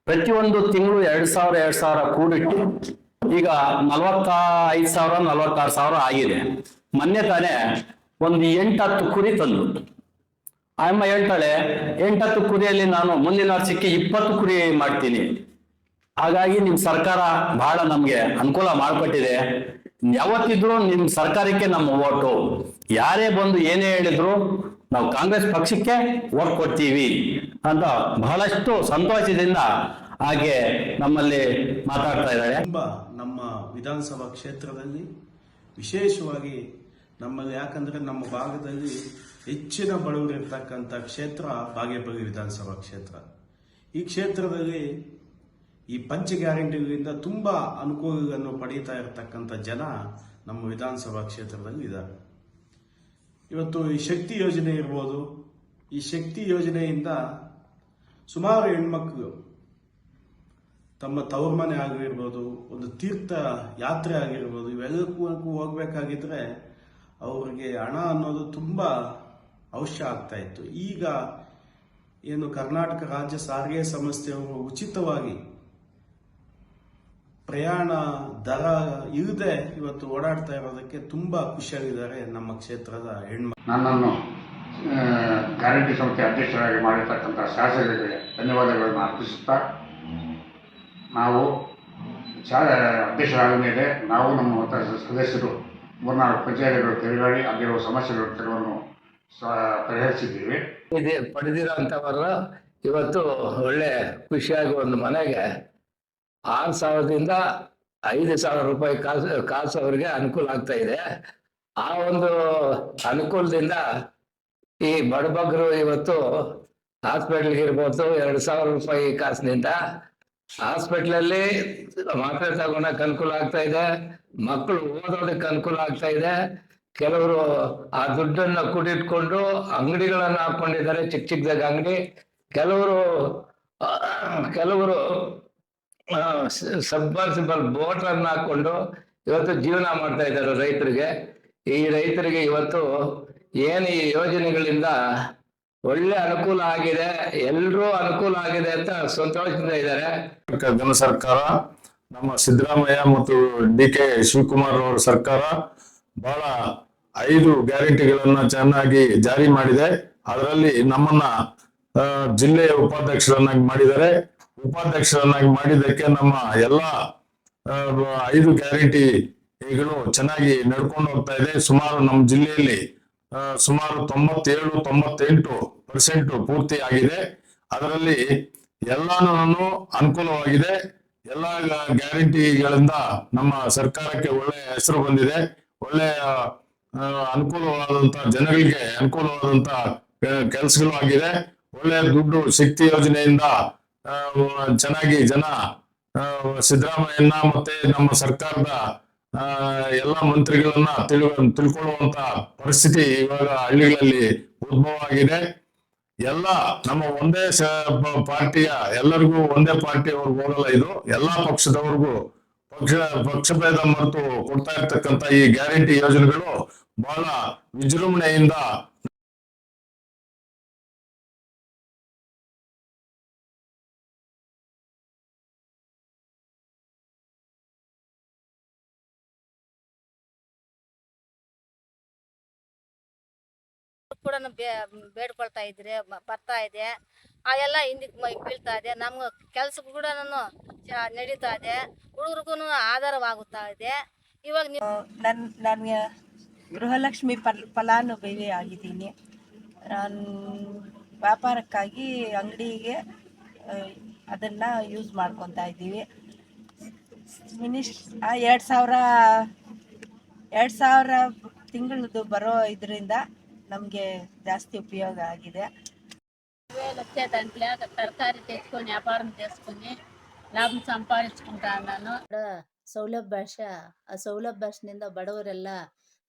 ಪ್ರತಿಯೊಂದು ತಿಂಗಳು 2,000 ಕೂಡಿಟ್ಟು ಈಗ 45,000 46,000 ಆಗಿದೆ. ಮೊನ್ನೆ ತಾನೇ ಒಂದು 8-10 ಕುರಿ ತಂದು ಅಮ್ಮ ಹೇಳ್ತಾಳೆ, 8-10 ಕುರಿಯಲ್ಲಿ ನಾನು ಮುಂದಿನ ವರ್ಷಕ್ಕೆ 20 ಕುರಿ ಮಾಡ್ತೀನಿ. ಹಾಗಾಗಿ ನಿಮ್ ಸರ್ಕಾರ ಬಹಳ ನಮ್ಗೆ ಅನುಕೂಲ ಮಾಡಿಕೊಟ್ಟಿದೆ. ಯಾವತ್ತಿದ್ರು ನಿಮ್ ಸರ್ಕಾರಕ್ಕೆ ನಮ್ಮ ಓಟು. ಯಾರೇ ಬಂದು ಏನೇ ಹೇಳಿದ್ರು ನಾವು ಕಾಂಗ್ರೆಸ್ ಪಕ್ಷಕ್ಕೆ ಓಟ್ ಕೊಡ್ತೀವಿ ಅಂತ ಬಹಳಷ್ಟು ಸಂತೋಷದಿಂದ ಹಾಗೆ ನಮ್ಮಲ್ಲಿ ಮಾತಾಡ್ತಾ ಇದ್ದಾರೆ. ನಮ್ಮ ವಿಧಾನಸಭಾ ಕ್ಷೇತ್ರದಲ್ಲಿ ವಿಶೇಷವಾಗಿ ನಮ್ಮಲ್ಲಿ, ಯಾಕಂದ್ರೆ ನಮ್ಮ ಭಾಗದಲ್ಲಿ ಹೆಚ್ಚಿನ ಬಡವರು ಇರ್ತಕ್ಕಂಥ ಕ್ಷೇತ್ರ ಬಾಗೇಪಲ್ಲಿ ವಿಧಾನಸಭಾ ಕ್ಷೇತ್ರ. ಈ ಕ್ಷೇತ್ರದಲ್ಲಿ ಈ ಪಂಚ ಗ್ಯಾರಂಟಿಗಳಿಂದ ತುಂಬಾ ಅನುಕೂಲಗಳನ್ನು ಪಡೆಯುತ್ತಾ ಇರತಕ್ಕಂಥ ಜನ ನಮ್ಮ ವಿಧಾನಸಭಾ ಕ್ಷೇತ್ರದಲ್ಲಿ ಇದ್ದಾರೆ. ಇವತ್ತು ಈ ಶಕ್ತಿ ಯೋಜನೆ ಇರ್ಬೋದು, ಈ ಶಕ್ತಿ ಯೋಜನೆಯಿಂದ ಸುಮಾರು ಹೆಣ್ಮಕ್ಳು ತಮ್ಮ ತವ್ರ ಮನೆ ಆಗಿರ್ಬೋದು, ಒಂದು ತೀರ್ಥ ಯಾತ್ರೆ ಆಗಿರ್ಬೋದು, ಇವೆಲ್ಲಕ್ಕೂ ಹೋಗ್ಬೇಕಾಗಿದ್ರೆ ಅವರಿಗೆ ಹಣ ಅನ್ನೋದು ತುಂಬಾ ಅವಶ್ಯ ಆಗ್ತಾ ಇತ್ತು. ಈಗ ಏನು ಕರ್ನಾಟಕ ರಾಜ್ಯ ಸಾರಿಗೆ ಸಂಸ್ಥೆಯವರು ಉಚಿತವಾಗಿ ಪ್ರಯಾಣ ದರ ಇಲ್ಲದೆ ಇವತ್ತು ಓಡಾಡ್ತಾ ಇರೋದಕ್ಕೆ ತುಂಬ ಖುಷಿಯಾಗಿದ್ದಾರೆ ನಮ್ಮ ಕ್ಷೇತ್ರದ ಹೆಣ್ಮಕ್ಳು. ನನ್ನನ್ನು ಗ್ಯಾರಂಟಿ ಸಮಿತಿ ಅಧ್ಯಕ್ಷರಾಗಿ ಮಾಡಿರ್ತಕ್ಕಂಥ ಶಾಸಕರಿಗೆ ಧನ್ಯವಾದಗಳನ್ನು ಅರ್ಪಿಸುತ್ತಾ, ನಾವು ಅಧ್ಯಕ್ಷರಾದ ಮೇಲೆ ನಾವು ನಮ್ಮ ಸದಸ್ಯರು 3-4 ಪಂಚಾಯತ್ಗಳು ತಿರುಗಾಡಿ ಅಲ್ಲಿರುವ ಸಮಸ್ಯೆಗಳು ಕೆಲವನ್ನು ಪರಿಹರಿಸಿದ್ದೀವಿ. ಪಡೆದಿರೋಂಥವರು ಇವತ್ತು ಒಳ್ಳೆ ಖುಷಿಯಾಗಿ ಒಂದು ಮನೆಗೆ 6,000ದಿಂದ 5,000 ರೂಪಾಯಿ ಕಾಸು ಅವರಿಗೆ ಅನುಕೂಲ ಆಗ್ತಾ ಇದೆ. ಆ ಒಂದು ಅನುಕೂಲದಿಂದ ಈ ಬಡಬಗ್ಗರು ಇವತ್ತು ಹಾಸ್ಪಿಟ್ಲ್ಗೆ ಇರ್ಬೋದು 2,000 ರೂಪಾಯಿ ಕಾಸಿನಿಂದ ಹಾಸ್ಪಿಟ್ಲಲ್ಲಿ ಮಾತ್ರೆ ತಗೊಳಕ್ ಅನುಕೂಲ ಆಗ್ತಾ ಇದೆ, ಮಕ್ಕಳು ಓದೋದಕ್ಕೆ ಅನುಕೂಲ ಆಗ್ತಾ ಇದೆ. ಕೆಲವರು ಆ ದುಡ್ಡನ್ನ ಕೂಡಿಟ್ಕೊಂಡು ಅಂಗಡಿಗಳನ್ನ ಹಾಕೊಂಡಿದ್ದಾರೆ, ಚಿಕ್ಕ ಚಿಕ್ಕದಾಗ ಅಂಗಡಿ. ಕೆಲವರು ಸಬ್ಮರ್ಸಿಬಲ್ ಬೋಟ್ ಅನ್ನ ಹಾಕೊಂಡು ಇವತ್ತು ಜೀವನ ಮಾಡ್ತಾ ಇದ್ದಾರೆ ರೈತರಿಗೆ. ಈ ರೈತರಿಗೆ ಇವತ್ತು ಏನು ಈ ಯೋಜನೆಗಳಿಂದ ಒಳ್ಳೆ ಅನುಕೂಲ ಆಗಿದೆ, ಎಲ್ರೂ ಅನುಕೂಲ ಆಗಿದೆ ಅಂತ ಸಂತೋಷದಿಂದ ಇದ್ದಾರೆ. ಜನ ಸರ್ಕಾರ, ನಮ್ಮ ಸಿದ್ದರಾಮಯ್ಯ ಮತ್ತು DK ಶಿವಕುಮಾರ್ ಅವರ ಸರ್ಕಾರ ಬಹಳ 5 ಗ್ಯಾರಂಟಿಗಳನ್ನ ಚೆನ್ನಾಗಿ ಜಾರಿ ಮಾಡಿದೆ. ಅದರಲ್ಲಿ ನಮ್ಮನ್ನ ಜಿಲ್ಲೆಯ ಉಪಾಧ್ಯಕ್ಷರನ್ನಾಗಿ ಮಾಡಿದ್ದಾರೆ. ಉಪಾಧ್ಯಕ್ಷರನ್ನಾಗಿ ಮಾಡಿದ್ದಕ್ಕೆ ನಮ್ಮ ಎಲ್ಲ 5 ಗ್ಯಾರಂಟಿಗಳು ಚೆನ್ನಾಗಿ ನಡ್ಕೊಂಡು ಹೋಗ್ತಾ ಇದೆ. ಸುಮಾರು ನಮ್ಮ ಜಿಲ್ಲೆಯಲ್ಲಿ ಸುಮಾರು 97-98% ಪೂರ್ತಿ ಆಗಿದೆ. ಅದರಲ್ಲಿ ಎಲ್ಲಾನು ಅನುಕೂಲವಾಗಿದೆ. ಎಲ್ಲ ಗ್ಯಾರಂಟಿಗಳಿಂದ ನಮ್ಮ ಸರ್ಕಾರಕ್ಕೆ ಒಳ್ಳೆ ಹೆಸರು ಬಂದಿದೆ. ಒಳ್ಳೆ ಅನುಕೂಲವಾದಂತ ಜನಗಳಿಗೆ ಅನುಕೂಲವಾದಂತ ಕೆಲಸಗಳು ಆಗಿದೆ. ಒಳ್ಳೆ ದುಡ್ಡು ಶಕ್ತಿ ಯೋಜನೆಯಿಂದ ಚೆನ್ನಾಗಿ ಜನ ಸಿದ್ದರಾಮಯ್ಯನ ಮತ್ತೆ ನಮ್ಮ ಸರ್ಕಾರದ ಎಲ್ಲ ಮಂತ್ರಿಗಳನ್ನ ತಿಳ್ಕೊಳ್ಳುವಂತ ಪರಿಸ್ಥಿತಿ ಇವಾಗ ಹಳ್ಳಿಗಳಲ್ಲಿ ಉದ್ಭವ ಆಗಿದೆ. ಎಲ್ಲ ನಮ್ಮ ಒಂದೇ ಪಾರ್ಟಿಯ ಎಲ್ಲರಿಗೂ ಒಂದೇ ಪಾರ್ಟಿಯವ್ರಿಗೆ ಹೋಗಲ್ಲ. ಇದು ಎಲ್ಲಾ ಪಕ್ಷದವ್ರಿಗೂ ಪಕ್ಷಭೇದ ಮರೆತು ಕೊಡ್ತಾ ಇರ್ತಕ್ಕಂಥ ಈ ಗ್ಯಾರಂಟಿ ಯೋಜನೆಗಳು ಬಹಳ ವಿಜೃಂಭಣೆಯಿಂದ ಕೂಡ ಬೇಡ್ಕೊಳ್ತಾ ಇದ್ರೆ ಬರ್ತಾ ಇದೆ. ಆ ಎಲ್ಲ ಹಿಂದಕ್ಕೆ ಬೀಳ್ತಾ ಇದೆ. ನಮ್ಗೆ ಕೆಲ್ಸಕ್ಕೂ ಕೂಡ ನಡೀತಾ ಇದೆ, ಹುಡುಗರಿಗೂ ಆಧಾರವಾಗುತ್ತಾ ಇದೆ. ಇವಾಗ ನನಗೆ ಗೃಹಲಕ್ಷ್ಮಿ ಫಲಾನುಭವಿ ಆಗಿದ್ದೀನಿ. ನಾನು ವ್ಯಾಪಾರಕ್ಕಾಗಿ ಅಂಗಡಿಗೆ ಅದನ್ನು ಯೂಸ್ ಮಾಡ್ಕೊತಾ ಇದ್ದೀವಿ. 2,000 ತಿಂಗಳದ್ದು ಬರೋ ಇದರಿಂದ ನಮಗೆ ಜಾಸ್ತಿ ಉಪಯೋಗ ಆಗಿದೆ. లక్ష దాంట్లో తరకారీ తెచ్చుకొని వ్యాపారం చేసుకొని లాభం సంపాదించుకుంటాను. ನಾನು ಸೌಲಭ್ಯದಿಂದ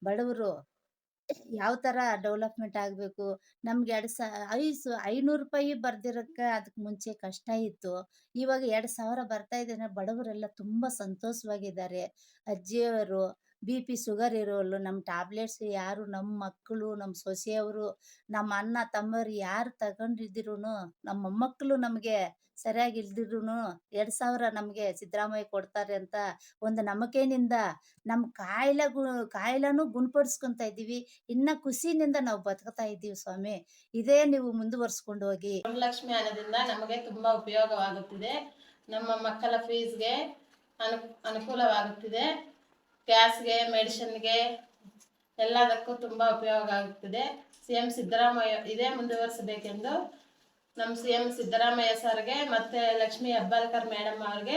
ಬಡವರು ಯಾವ ಥರ ಡೆವಲಪ್ಮೆಂಟ್ ಆಗಬೇಕು. ನಮ್ಗೆ 500 ರೂಪಾಯಿ ಬರ್ದಿರೋಕ್ಕೆ ಅದಕ್ಕೆ ಮುಂಚೆ ಕಷ್ಟ ಇತ್ತು. ಇವಾಗ 2,000 ಬರ್ತಾ ಇದೆ. ಬಡವರೆಲ್ಲ ತುಂಬ ಸಂತೋಷವಾಗಿದ್ದಾರೆ. ಅಜ್ಜಿಯವರು BP ಶುಗರ್ ಇರೋರು, ನಮ್ಮ ಟ್ಯಾಬ್ಲೆಟ್ಸ್ ಯಾರು, ನಮ್ಮ ಮಕ್ಕಳು, ನಮ್ಮ ಸೊಸೆಯವರು, ನಮ್ಮ ಅಣ್ಣ ತಮ್ಮರು ಯಾರು ತಗೊಂಡಿದ್ರು, ನಮ್ಮ ಮೊಮ್ಮಕ್ಕಳು ನಮಗೆ ಸರಿಯಾಗಿ ಇಲ್ದಿದ್ರು 2,000 ನಮಗೆ ಸಿದ್ದರಾಮಯ್ಯ ಕೊಡ್ತಾರೆ ಅಂತ ಒಂದು ನಂಬಿಕೆಯಿಂದ ನಮ್ಮ ಕಾಯಿಲೆನೂ ಗುಣಪಡಿಸ್ಕೊತಾ ಇದ್ದೀವಿ. ಇನ್ನ ಖುಷಿನಿಂದ ನಾವು ಬದುಕ್ತಾ ಇದ್ದೀವಿ ಸ್ವಾಮಿ. ಇದೇ ನೀವು ಮುಂದುವರ್ಸ್ಕೊಂಡು ಹೋಗಿ. ಗೃಹಲಕ್ಷ್ಮಿ ಹಣದಿಂದ ನಮಗೆ ತುಂಬಾ ಉಪಯೋಗವಾಗುತ್ತಿದೆ. ನಮ್ಮ ಮಕ್ಕಳ ಫೀಸ್ಗೆ ಅನುಕೂಲವಾಗುತ್ತಿದೆ. ಗ್ಯಾಸ್ಗೆ, ಮೆಡಿಸಿನ್ಗೆ ಎಲ್ಲದಕ್ಕೂ ತುಂಬ ಉಪಯೋಗ ಆಗುತ್ತಿದೆ. CM ಸಿದ್ದರಾಮಯ್ಯ ಇದೇ ಮುಂದುವರಿಸಬೇಕೆಂದು ನಮ್ಮ CM ಸಿದ್ದರಾಮಯ್ಯ ಸರ್ಗೆ ಮತ್ತು ಲಕ್ಷ್ಮೀ ಹೆಬ್ಬಾಳ್ಕರ್ ಮೇಡಮ್ ಅವ್ರಿಗೆ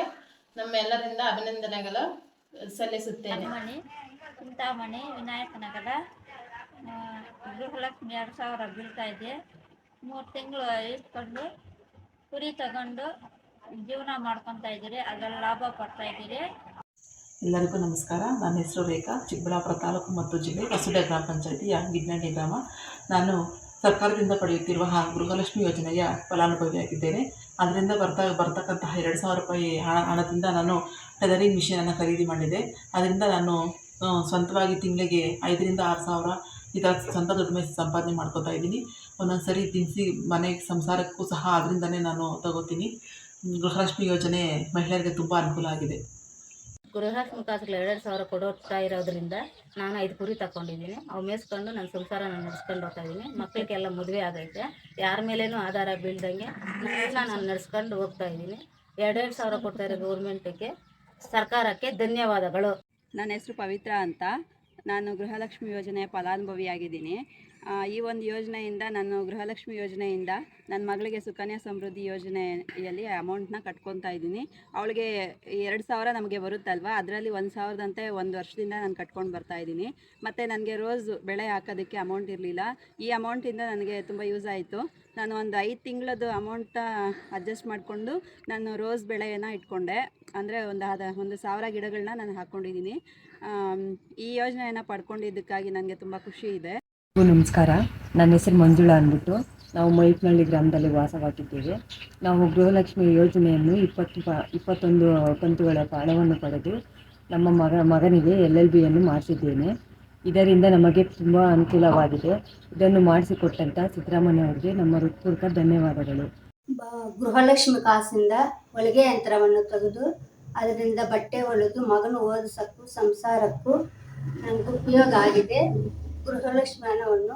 ನಮ್ಮೆಲ್ಲರಿಂದ ಅಭಿನಂದನೆಗಳು ಸಲ್ಲಿಸುತ್ತೇನೆ. ಚಿಂತಾಮಣಿ ವಿನಾಯಕನಗರ ಗೃಹಲಕ್ಷ್ಮಿ 2,000 ಬೀಳ್ತಾ ಇದೆ. 3 ತಿಂಗಳು ಇಟ್ಕೊಂಡು ಕುರಿ ತಗೊಂಡು ಜೀವನ ಮಾಡ್ಕೊತಾ ಇದ್ದೀರಿ. ಅದರಲ್ಲಿ ಲಾಭ ಪಡ್ತಾ ಇದ್ದೀರಿ. ಎಲ್ಲರಿಗೂ ನಮಸ್ಕಾರ. ನನ್ನ ಹೆಸರು ರೇಖಾ, ಚಿಕ್ಕಬಳ್ಳಾಪುರ ತಾಲೂಕು ಮತ್ತು ಜಿಲ್ಲೆ ಹೊಸೂರು ಗ್ರಾಮ ಪಂಚಾಯಿತಿಯ ಗಿಡ್ನಳ್ಳಿ ಗ್ರಾಮ. ನಾನು ಸರ್ಕಾರದಿಂದ ಪಡೆಯುತ್ತಿರುವ ಗೃಹಲಕ್ಷ್ಮಿ ಯೋಜನೆಯ ಫಲಾನುಭವಿಯಾಗಿದ್ದೇನೆ. ಅದರಿಂದ ಬರ್ತಕ್ಕಂತಹ 2,000 ರೂಪಾಯಿ ಹಣದಿಂದ ನಾನು ಟೈಲರಿಂಗ್ ಮಿಷಿನನ್ನು ಖರೀದಿ ಮಾಡಿದೆ. ಅದರಿಂದ ನಾನು ಸ್ವಂತವಾಗಿ ತಿಂಗಳಿಗೆ 5,000 ರಿಂದ 6,000 ಈ ಥರ ಸ್ವಂತ ದುಡಿಮೆ ಸಂಪಾದನೆ ಮಾಡ್ಕೋತಾ ಇದ್ದೀನಿ. ಒಂದೊಂದ್ಸರಿ ದಿನಸಿ ಮನೆಗೆ ಸಂಸಾರಕ್ಕೂ ಸಹ ಅದರಿಂದನೇ ನಾನು ತಗೋತೀನಿ. ಗೃಹಲಕ್ಷ್ಮಿ ಯೋಜನೆ ಮಹಿಳೆಯರಿಗೆ ತುಂಬ ಅನುಕೂಲ ಆಗಿದೆ. ಗೃಹಲಕ್ಷ್ಮಿ ಕಾಸುಗಳು 2,000 ಕೊಡ್ತಾ ಇರೋದ್ರಿಂದ ನಾನು 5 ಕುರಿ ತಗೊಂಡಿದ್ದೀನಿ. ಅವು ಮೇಯಿಸ್ಕೊಂಡು ನನ್ನ ಸಂಸಾರ ನಾನು ನಡೆಸ್ಕೊಂಡು ಹೋಗ್ತಾ ಇದ್ದೀನಿ. ಮಕ್ಕಳಿಗೆಲ್ಲ ಮದುವೆ ಆಗೈತೆ, ಯಾರ ಮೇಲೇನೂ ಆಧಾರ ಬೀಳ್ದಂಗೆ ನಾನು ನಡೆಸ್ಕೊಂಡು ಹೋಗ್ತಾ ಇದ್ದೀನಿ. 2,000 ಕೊಡ್ತಾ ಇರೋ ಗೌರ್ಮೆಂಟಿಗೆ, ಸರ್ಕಾರಕ್ಕೆ ಧನ್ಯವಾದಗಳು. ನನ್ನ ಹೆಸರು ಪವಿತ್ರ ಅಂತ. ನಾನು ಗೃಹಲಕ್ಷ್ಮಿ ಯೋಜನೆಯ ಫಲಾನುಭವಿಯಾಗಿದ್ದೀನಿ. ಈ ಒಂದು ಯೋಜನೆಯಿಂದ ಗೃಹಲಕ್ಷ್ಮಿ ಯೋಜನೆಯಿಂದ ನನ್ನ ಮಗಳಿಗೆ ಸುಕನ್ಯಾ ಸಮೃದ್ಧಿ ಯೋಜನೆಯಲ್ಲಿ ಅಮೌಂಟ್ನ ಕಟ್ಕೊತಾ ಇದ್ದೀನಿ. ಅವಳಿಗೆ 2,000 ನಮಗೆ ಬರುತ್ತಲ್ವ, ಅದರಲ್ಲಿ 1,000 ಅಂತೆ 1 ವರ್ಷದಿಂದ ನಾನು ಕಟ್ಕೊಂಡು ಬರ್ತಾ ಇದ್ದೀನಿ. ಮತ್ತು ನನಗೆ ರೋಸ್ ಬೆಳೆ ಹಾಕೋದಕ್ಕೆ ಅಮೌಂಟ್ ಇರಲಿಲ್ಲ. ಈ ಅಮೌಂಟಿಂದ ನನಗೆ ತುಂಬ ಯೂಸ್ ಆಯಿತು. ನಾನು ಒಂದು 5 ತಿಂಗಳದ್ದು ಅಮೌಂಟ ಅಡ್ಜಸ್ಟ್ ಮಾಡಿಕೊಂಡು ನಾನು ರೋಸ್ ಬೆಳೆಯನ್ನು ಇಟ್ಕೊಂಡೆ. ಅಂದರೆ ಒಂದು 1,000 ಗಿಡಗಳನ್ನ ನಾನು ಹಾಕ್ಕೊಂಡಿದ್ದೀನಿ. ಈ ಯೋಜನೆಯನ್ನು ಪಡ್ಕೊಂಡಿದ್ದಕ್ಕಾಗಿ ನನಗೆ ತುಂಬ ಖುಷಿ ಇದೆ. ನಮಸ್ಕಾರ, ನನ್ನ ಹೆಸರು ಮಂಜುಳಾ ಅಂದ್ಬಿಟ್ಟು. ನಾವು ಮೈಕ್ನಳ್ಳಿ ಗ್ರಾಮದಲ್ಲಿ ವಾಸವಾಗಿದ್ದೇವೆ. ನಾವು ಗೃಹಲಕ್ಷ್ಮಿ ಯೋಜನೆಯನ್ನು 21 ಕಂತುಗಳ ಹಣವನ್ನು ಪಡೆದು ನಮ್ಮ ಮಗನಿಗೆ LLBಯನ್ನು ಮಾಡಿಸಿದ್ದೇನೆ. ಇದರಿಂದ ನಮಗೆ ತುಂಬ ಅನುಕೂಲವಾಗಿದೆ. ಇದನ್ನು ಮಾಡಿಸಿಕೊಟ್ಟಂಥ ಸಿದ್ದರಾಮಯ್ಯ ಅವರಿಗೆ ನಮ್ಮ ಹೃತ್ಪೂರ್ವಕ ಧನ್ಯವಾದಗಳು. ಗೃಹಲಕ್ಷ್ಮಿ ಕಾಸಿಂದ ಹೊಲಿಗೆ ಯಂತ್ರವನ್ನು ತೆಗೆದು ಅದರಿಂದ ಬಟ್ಟೆ ಹೊಲಿದು ಮಗನ ಓದಿಸೋಕ್ಕೂ ಸಂಸಾರಕ್ಕೂ ನನಗೆ ಉಪಯೋಗ ಆಗಿದೆ. ಗೃಹಲಕ್ಷ್ಮಿ ಹಣವನ್ನು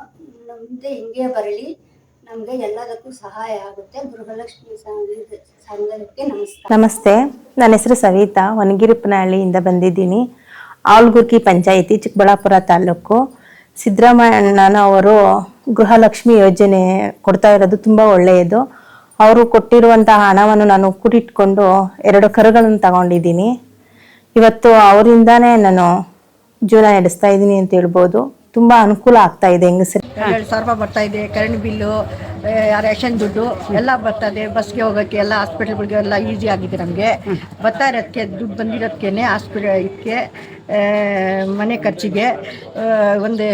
ಮುಂದೆ ಹಿಂಗೆ ಬರಲಿ, ನಮಗೆ ಎಲ್ಲದಕ್ಕೂ ಸಹಾಯ ಆಗುತ್ತೆ. ಗೃಹಲಕ್ಷ್ಮಿ ಸಂಘಕ್ಕೆ ನಮಸ್ಕಾರ. ನಮಸ್ತೆ, ನನ್ನ ಹೆಸರು ಸವಿತಾ, ಹೊನಗಿರಿಪ್ಪನಹಳ್ಳಿಯಿಂದ ಬಂದಿದ್ದೀನಿ. ಆಲ್ಗುರ್ಕಿ ಪಂಚಾಯಿತಿ, ಚಿಕ್ಕಬಳ್ಳಾಪುರ ತಾಲೂಕು. ಸಿದ್ದರಾಮಯ್ಯನವರು ಗೃಹಲಕ್ಷ್ಮಿ ಯೋಜನೆ ಕೊಡ್ತಾ ಇರೋದು ತುಂಬ ಒಳ್ಳೆಯದು. ಅವರು ಕೊಟ್ಟಿರುವಂತಹ ಹಣವನ್ನು ನಾನು ಕೂಡಿಟ್ಕೊಂಡು 2 ಕರುಗಳನ್ನು ತಗೊಂಡಿದ್ದೀನಿ. ಇವತ್ತು ಅವರಿಂದಾನೇ ನಾನು ಜೀವನ ನಡೆಸ್ತಾ ಇದ್ದೀನಿ ಅಂತ ಹೇಳ್ಬೋದು. ತುಂಬ ಅನುಕೂಲ ಆಗ್ತಾ ಇದೆ. ಹೆಂಗಸರು 2,000 ರೂಪಾಯಿ ಬರ್ತಾ ಇದೆ. ಕರೆಂಟ್ ಬಿಲ್ಲು, ರೇಷನ್ ದುಡ್ಡು ಎಲ್ಲ ಬರ್ತದೆ. ಬಸ್ಗೆ ಹೋಗೋಕ್ಕೆ ಎಲ್ಲ ಹಾಸ್ಪಿಟಲ್ಗಳಿಗೆ ಎಲ್ಲ ಈಸಿ ಆಗಿದೆ. ನಮಗೆ ಬರ್ತಾ ಇರೋದಕ್ಕೆ ದುಡ್ಡು ಬಂದಿರೋದಕ್ಕೆ ಇದಕ್ಕೆ ಮನೆ ಖರ್ಚಿಗೆ ಒಂದು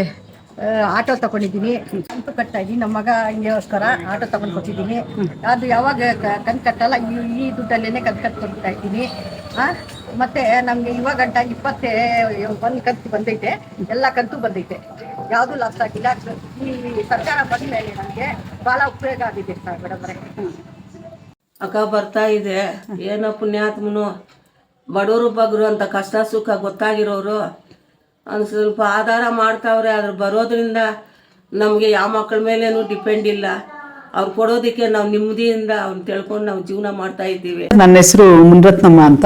ಆಟೋ ತಗೊಂಡಿದ್ದೀನಿ. ಕಂತು ಕಟ್ತಾ ಇದ್ದೀನಿ. ನಮ್ಮ ಮಗ ಹಿಂಗೋಸ್ಕರ ಆಟೋ ತಗೊಂಡು ಕೊಟ್ಟಿದ್ದೀನಿ. ಅದು ಯಾವಾಗ ಕಂತು ಕಟ್ಟಲ್ಲ, ಈ ದುಡ್ಡಲ್ಲೇ ಕಂತು ಕಟ್ಕೊಳ್ತಾ ಇದ್ದೀನಿ. ಮತ್ತು ನಮಗೆ ಇವಾಗ 21 ಕಂತು ಬಂದೈತೆ, ಎಲ್ಲ ಕಂತು ಬಂದೈತೆ, ಯಾವುದೂ ಲಾಸ್ ಆಗಿಲ್ಲ. ಈ ಸರ್ಕಾರ ಬಂದ ಮೇಲೆ ನನಗೆ ಭಾಳ ಉಪಯೋಗ ಆಗಿದೆ ಸರ್ ಮೇಡಮ್ರೆ. ಅಕ್ಕ ಬರ್ತಾ ಇದೆ. ಏನೋ ಪುಣ್ಯಾತ್ಮನು ಬಡವರು ಬಗ್ರು ಅಂತ ಕಷ್ಟ ಸುಖ ಗೊತ್ತಾಗಿರೋರು ಒಂದು ಸ್ವಲ್ಪ ಆಧಾರ ಮಾಡ್ತಾವ್ರೆ. ಅದ್ರ ಬರೋದ್ರಿಂದ ನಮಗೆ ಯಾವ ಮಕ್ಕಳ ಮೇಲೇನೂ ಡಿಪೆಂಡ್ ಇಲ್ಲ. ಅವ್ರು ಕೊಡೋದಕ್ಕೆ ನಾವು ನೆಮ್ಮದಿಯಿಂದ ಅವ್ನು ತಿಳ್ಕೊಂಡು ನಾವು ಜೀವನ ಮಾಡ್ತಾ ಇದ್ದೀವಿ. ನನ್ನ ಹೆಸರು ಮುನ್ರತ್ನಮ್ಮ ಅಂತ.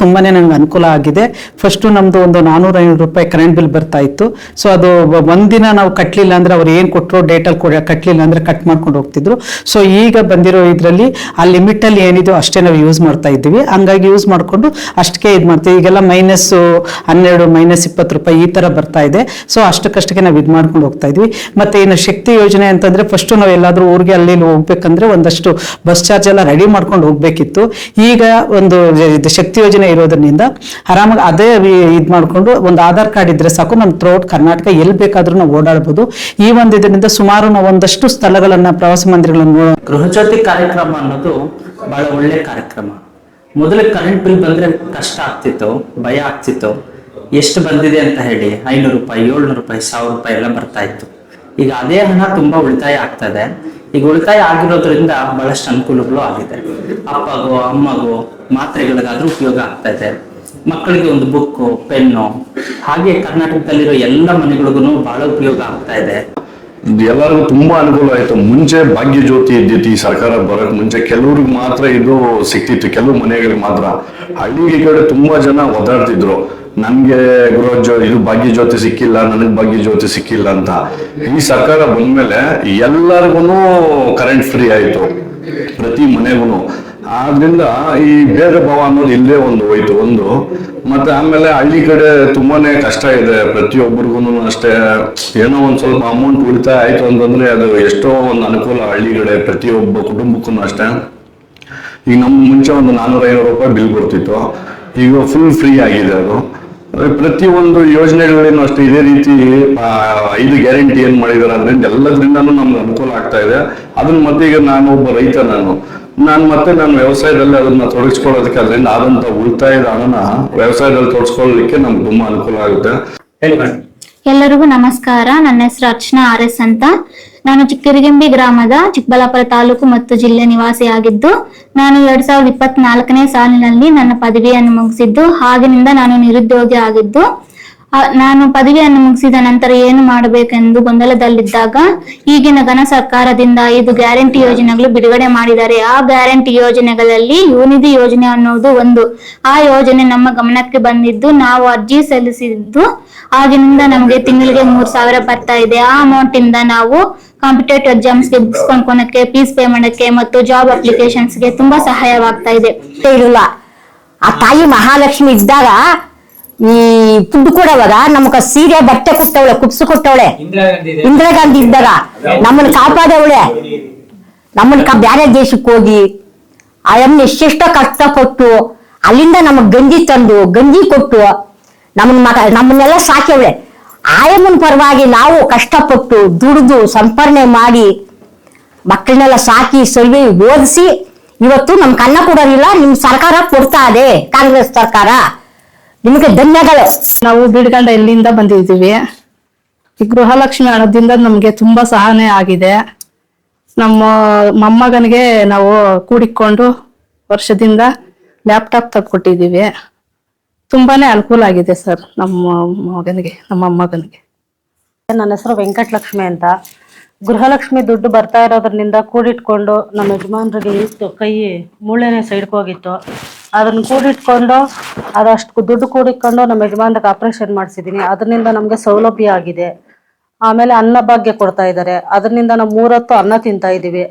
ತುಂಬಾನೇ ನಂಗೆ ಅನುಕೂಲ ಆಗಿದೆ. ಫಸ್ಟು ನಮ್ಮದು ಒಂದು 400-500 ರೂಪಾಯಿ ಕರೆಂಟ್ ಬಿಲ್ ಬರ್ತಾ ಇತ್ತು. ಸೊ ಅದು ಒಂದಿನ ನಾವು ಕಟ್ಟಲಿಲ್ಲ ಅಂದರೆ ಅವ್ರು ಏನು ಕೊಟ್ಟರು ಡೇಟಲ್ಲಿ ಕಟ್ಟಲಿಲ್ಲ ಅಂದರೆ ಕಟ್ ಮಾಡ್ಕೊಂಡು ಹೋಗ್ತಿದ್ರು. ಸೊ ಈಗ ಬಂದಿರೋ ಇದರಲ್ಲಿ ಆ ಲಿಮಿಟಲ್ಲಿ ಏನಿದೆಯೋ ಅಷ್ಟೇ ನಾವು ಯೂಸ್ ಮಾಡ್ತಾ ಇದ್ದೀವಿ. ಹಂಗಾಗಿ ಯೂಸ್ ಮಾಡಿಕೊಂಡು ಅಷ್ಟಕ್ಕೆ ಇದು ಮಾಡ್ತೀವಿ. ಈಗೆಲ್ಲ -12 -20 ರೂಪಾಯಿ ಈ ಥರ ಬರ್ತಾ ಇದೆ. ಸೊ ಅಷ್ಟಕ್ಕಷ್ಟಕ್ಕೆ ನಾವು ಇದು ಮಾಡ್ಕೊಂಡು ಹೋಗ್ತಾ ಇದ್ವಿ. ಮತ್ತು ಇನ್ನು ಶಕ್ತಿ ಯೋಜನೆ ಅಂತಂದರೆ ಫಸ್ಟು ನಾವು ಎಲ್ಲಾದರೂ ಊರಿಗೆ ಅಲ್ಲಿ ಹೋಗ್ಬೇಕಂದ್ರೆ ಒಂದಷ್ಟು ಬಸ್ ಚಾರ್ಜ್ ಎಲ್ಲ ರೆಡಿ ಮಾಡ್ಕೊಂಡು ಹೋಗ್ಬೇಕಿತ್ತು. ಈಗ ಒಂದು ಶಕ್ತಿ ಯೋಜನೆ ಇರೋದ್ರಿಂದ ಆರಾಮಾಗಿ ಅದೇ ಇದು ಮಾಡಿಕೊಂಡು ಒಂದು ಆಧಾರ್ ಕಾರ್ಡ್ ಇದ್ರೆ ಸಾಕು, ನಮ್ಮ ಥ್ರೂಔಟ್ ಕರ್ನಾಟಕ ಎಲ್ಲಿ ಬೇಕಾದ್ರೂ ನಾವು ಓಡಾಡ್ಬೋದು. ಈ ಒಂದು ಇದರಿಂದ ಸುಮಾರು ನಾವು ಒಂದಷ್ಟು ಸ್ಥಳಗಳನ್ನ, ಪ್ರವಾಸ ಮಂದಿರಗಳನ್ನು ಗೃಹಜ್ಯೋತಿ ಕಾರ್ಯಕ್ರಮ ಅನ್ನೋದು ಬಹಳ ಒಳ್ಳೆ ಕಾರ್ಯಕ್ರಮ. ಮೊದಲು ಕರೆಂಟ್ ಬಿಲ್ ಬಂದ್ರೆ ಕಷ್ಟ ಆಗ್ತಿತ್ತು, ಭಯ ಆಗ್ತಿತ್ತು. ಎಷ್ಟು ಬಂದಿದೆ ಅಂತ ಹೇಳಿ 500 ರೂಪಾಯಿ, 700 ರೂಪಾಯಿ, 1,000 ರೂಪಾಯಿ ಎಲ್ಲ ಬರ್ತಾ ಇತ್ತು. ಈಗ ಅದೇ ಹಣ ತುಂಬಾ ಉಳಿತಾಯ ಆಗ್ತಾ ಇದೆ. ಈಗ ಉಳಿತಾಯ ಆಗಿರೋದ್ರಿಂದ ಬಹಳಷ್ಟು ಅನುಕೂಲಗಳು ಆಗಿದೆ. ಅಪ್ಪಗೋ ಅಮ್ಮಗೋ ಮಾತ್ರೆಗಳಿಗಾದ್ರೂ ಉಪಯೋಗ ಆಗ್ತಾ ಇದೆ. ಮಕ್ಕಳಿಗೆ ಒಂದು ಬುಕ್ಕು, ಪೆನ್ನು, ಹಾಗೆ ಕರ್ನಾಟಕದಲ್ಲಿರೋ ಎಲ್ಲ ಮನೆಗಳಿಗೂ ಬಹಳ ಉಪಯೋಗ ಆಗ್ತಾ ಇದೆ. ಎಲ್ಲರಿಗೂ ತುಂಬಾ ಅನುಕೂಲ ಆಯ್ತು. ಮುಂಚೆ ಭಾಗ್ಯ ಜ್ಯೋತಿ ಇದ್ದಿತ್ತು. ಈ ಸರ್ಕಾರ ಬರೋಕ್ ಮುಂಚೆ ಕೆಲವ್ರಿಗೆ ಮಾತ್ರ ಇದು ಸಿಕ್ತಿತ್ತು, ಕೆಲವು ಮನೆಗಳಿಗೆ ಮಾತ್ರ. ಹಳ್ಳಿ ಕಡೆ ತುಂಬಾ ಜನ ಒದ್ದಾಡ್ತಿದ್ರು, ನನ್ಗೆ ಇದು ಭಾಗ್ಯ ಜ್ಯೋತಿ ಸಿಕ್ಕಿಲ್ಲ, ನನಗೆ ಭಾಗ್ಯ ಜ್ಯೋತಿ ಸಿಕ್ಕಿಲ್ಲ ಅಂತ. ಈ ಸರ್ಕಾರ ಬಂದ್ಮೇಲೆ ಎಲ್ಲರಿಗೂ ಕರೆಂಟ್ ಫ್ರೀ ಆಯ್ತು, ಪ್ರತಿ ಮನೆಗೂ. ಆದ್ರಿಂದ ಈ ಭೇದ ಭಾವ ಅನ್ನೋದು ಇಲ್ಲೇ ಹೋಯ್ತು. ಮತ್ತೆ ಆಮೇಲೆ ಹಳ್ಳಿ ಕಡೆ ತುಂಬಾನೇ ಕಷ್ಟ ಇದೆ. ಪ್ರತಿಯೊಬ್ಬರಿಗೂ ಅಷ್ಟೇ ಏನೋ ಒಂದ್ ಸ್ವಲ್ಪ ಅಮೌಂಟ್ ಉಳಿತಾಯ ಆಯ್ತು ಅಂತಂದ್ರೆ ಅದು ಎಷ್ಟೋ ಒಂದು ಅನುಕೂಲ ಹಳ್ಳಿ ಕಡೆ ಪ್ರತಿಯೊಬ್ಬ ಕುಟುಂಬಕ್ಕೂ ಅಷ್ಟೇ. ಈಗ ಮುಂಚೆ ಒಂದು 400-500 ರೂಪಾಯಿ ಬಿಲ್ ಬರ್ತಿತ್ತು, ಈಗ ಫುಲ್ ಫ್ರೀ ಆಗಿದೆ ಅದು. ಪ್ರತಿಯೊಂದು ಯೋಜನೆಗಳೇನು ಅಷ್ಟೇ ಇದೇ ರೀತಿ 5 ಗ್ಯಾರಂಟಿ ಏನ್ ಮಾಡಿದಾರೆ ಅದರಿಂದ ಎಲ್ಲದ್ರಿಂದನೂ ನಮ್ಗೆ ಅನುಕೂಲ ಆಗ್ತಾ ಇದೆ. ಅದನ್ನ ಮತ್ತೆ ಈಗ ನಾನು ಒಬ್ಬ ರೈತ, ನಾನು ವ್ಯವಸಾಯದಲ್ಲಿ ಅದನ್ನ ತೊಡಗಿಸ್ಕೊಳ್ಳೋದಕ್ಕೆ ಅದರಿಂದ ಆದಂತ ಉಳಿತಾಯದ ಹಣನ ವ್ಯವಸಾಯದಲ್ಲಿ ತೊಡಗಿಸ್ಕೊಳ್ಳಲಿಕ್ಕೆ ನಮ್ಗೆ ತುಂಬಾ ಅನುಕೂಲ ಆಗುತ್ತೆ. ಎಲ್ಲರಿಗೂ ನಮಸ್ಕಾರ. ನನ್ನ ಹೆಸರು ಅರ್ಚನಾ RS ಅಂತ. ನಾನು ಚಿಕ್ಕರಿಗೆಂಬಿ ಗ್ರಾಮದ ಚಿಕ್ಕಬಳ್ಳಾಪುರ ತಾಲೂಕು ಮತ್ತು ಜಿಲ್ಲೆ ನಿವಾಸಿಯಾಗಿದ್ದು, ನಾನು 2024ನೇ ಸಾಲಿನಲ್ಲಿ ನನ್ನ ಪದವಿಯನ್ನು ಮುಗಿಸಿದ್ದು, ಆಗಿನಿಂದ ನಾನು ನಿರುದ್ಯೋಗಿ ಆಗಿದ್ದು, ನಾನು ಪದವಿಯನ್ನು ಮುಗಿಸಿದ ನಂತರ ಏನು ಮಾಡಬೇಕೆಂದು ಗೊಂದಲದಲ್ಲಿದ್ದಾಗ ಈಗಿನ ಘನ ಸರ್ಕಾರದಿಂದ 5 ಗ್ಯಾರಂಟಿ ಯೋಜನೆಗಳು ಬಿಡುಗಡೆ ಮಾಡಿದ್ದಾರೆ. ಆ ಗ್ಯಾರಂಟಿ ಯೋಜನೆಗಳಲ್ಲಿ ಯುವನಿಧಿ ಯೋಜನೆ ಅನ್ನೋದು ಒಂದು. ಆ ಯೋಜನೆ ನಮ್ಮ ಗಮನಕ್ಕೆ ಬಂದಿದ್ದು, ನಾವು ಅರ್ಜಿ ಸಲ್ಲಿಸಿದ್ದು, ಆಗಿನಿಂದ ನಮಗೆ ತಿಂಗಳಿಗೆ 3,000 ಬರ್ತಾ ಇದೆ. ಆ ಅಮೌಂಟ್ ಇಂದ ನಾವು ಕಾಂಪಿಟೇಟಿವ್ ಎಕ್ಸಾಮ್ಸ್ಗೆ ಬುಕ್ಸ್ ಕೊಂಡ್ಕೊಳಕ್ಕೆ, ಫೀಸ್ ಪೇ ಮಾಡಕ್ಕೆ ಮತ್ತು ಜಾಬ್ ಅಪ್ಲಿಕೇಶನ್ಸ್ಗೆ ತುಂಬಾ ಸಹಾಯವಾಗ್ತಾ ಇದೆ. ಇರಲ್ಲ ಆ ತಾಯಿ ಮಹಾಲಕ್ಷ್ಮಿ ಇದ್ದಾಗ ಈ ದುಡ್ಡು ಕೊಡೋವಾಗ ನಮಗ ಸೀರೆ ಬಟ್ಟೆ ಕೊಟ್ಟವಳೆ, ಕುಪ್ಸು ಕೊಟ್ಟವಳೆ. ಇಂದಿರಾ ಗಾಂಧಿ ಇದ್ದಾಗ ನಮ್ಮನ್ನ ಕಾಪಾಡವಳೆ. ನಮ್ಮನ್ನ ಬ್ಯಾರೆ ದೇಶಕ್ಕೆ ಹೋಗಿ ಅಯ್ಯಮ್ಮ ಎಷ್ಟೆಷ್ಟೋ ಕಷ್ಟಪಟ್ಟು ಅಲ್ಲಿಂದ ನಮಗ್ ಗಂಜಿ ತಂದು ಗಂಜಿ ಕೊಟ್ಟು ನಮ್ಮನ್ನೆಲ್ಲ ಸಾಕ್ಯವಳೆ. ಆಯಮ್ಮನ ಪರವಾಗಿ ನಾವು ಕಷ್ಟಪಟ್ಟು ದುಡಿದು ಸಂಪಾದನೆ ಮಾಡಿ ಮಕ್ಕಳನ್ನೆಲ್ಲ ಸಾಕಿ ಸಲ್ವಿ ಓದಿಸಿ ಇವತ್ತು ನಮ್ಗೆ ಅನ್ನ ಕೊಡೋದಿಲ್ಲ. ನಿಮ್ ಸರ್ಕಾರ ಕೊಡ್ತಾ ಇದೆ, ಕಾಂಗ್ರೆಸ್ ಸರ್ಕಾರ. ನಿಮಗೆ ಧನ್ಯಗಳು. ನಾವು ಬಿಡ್ಗಂಡ ಇಲ್ಲಿಂದ ಬಂದಿದ್ದೀವಿ. ಈ ಗೃಹಲಕ್ಷ್ಮಿ ಹಣದಿಂದ ನಮಗೆ ತುಂಬಾ ಸಹಾಯ ಆಗಿದೆ. ನಮ್ಮ ಮೊಮ್ಮಗನಿಗೆ ನಾವು ಕೂಡಿಕೊಂಡು ವರ್ಷದಿಂದ ಲ್ಯಾಪ್ಟಾಪ್ ತಗೊಟ್ಟಿದ್ದೀವಿ. ತುಂಬಾನೇ ಅನುಕೂಲ ಆಗಿದೆ ಸರ್ ನಮ್ಮ ಮಗನಿಗೆ, ನಮ್ಮ ಮೊಮ್ಮಗನಿಗೆ. ನನ್ನ ಹೆಸರು ವೆಂಕಟಲಕ್ಷ್ಮಿ ಅಂತ. ಗೃಹಲಕ್ಷ್ಮಿ ದುಡ್ಡು ಬರ್ತಾ ಇರೋದ್ರಿಂದ ಕೂಡಿಟ್ಕೊಂಡು ನಮ್ಮ ಯಜಮಾನ್ರಿಗೆ ಇತ್ತು, ಕೈ ಮೂಳೆನೇ ಸೈಡ್ಗೆ ಹೋಗಿತ್ತು. ಅದನ್ನ ಕೂಡಿಟ್ಕೊಂಡು ಅದಷ್ಟು ದುಡ್ಡು ಕೂಡಿಟ್ಕೊಂಡು ನಮ್ಮ ಯಜಮಾನ್ರಿಗೆ ಆಪರೇಷನ್ ಮಾಡಿಸಿದ್ದೀನಿ. ಅದರಿಂದ ನಮಗೆ ಸೌಲಭ್ಯ ಆಗಿದೆ. ಆಮೇಲೆ ಅನ್ನ ಭಾಗ್ಯ ಕೊಡ್ತಾ ಇದ್ದಾರೆ. ಅದರಿಂದ ನಾವು 3 ಹೊತ್ತು ಅನ್ನ ತಿಂತಾ ಇದ್ದೀವಿ.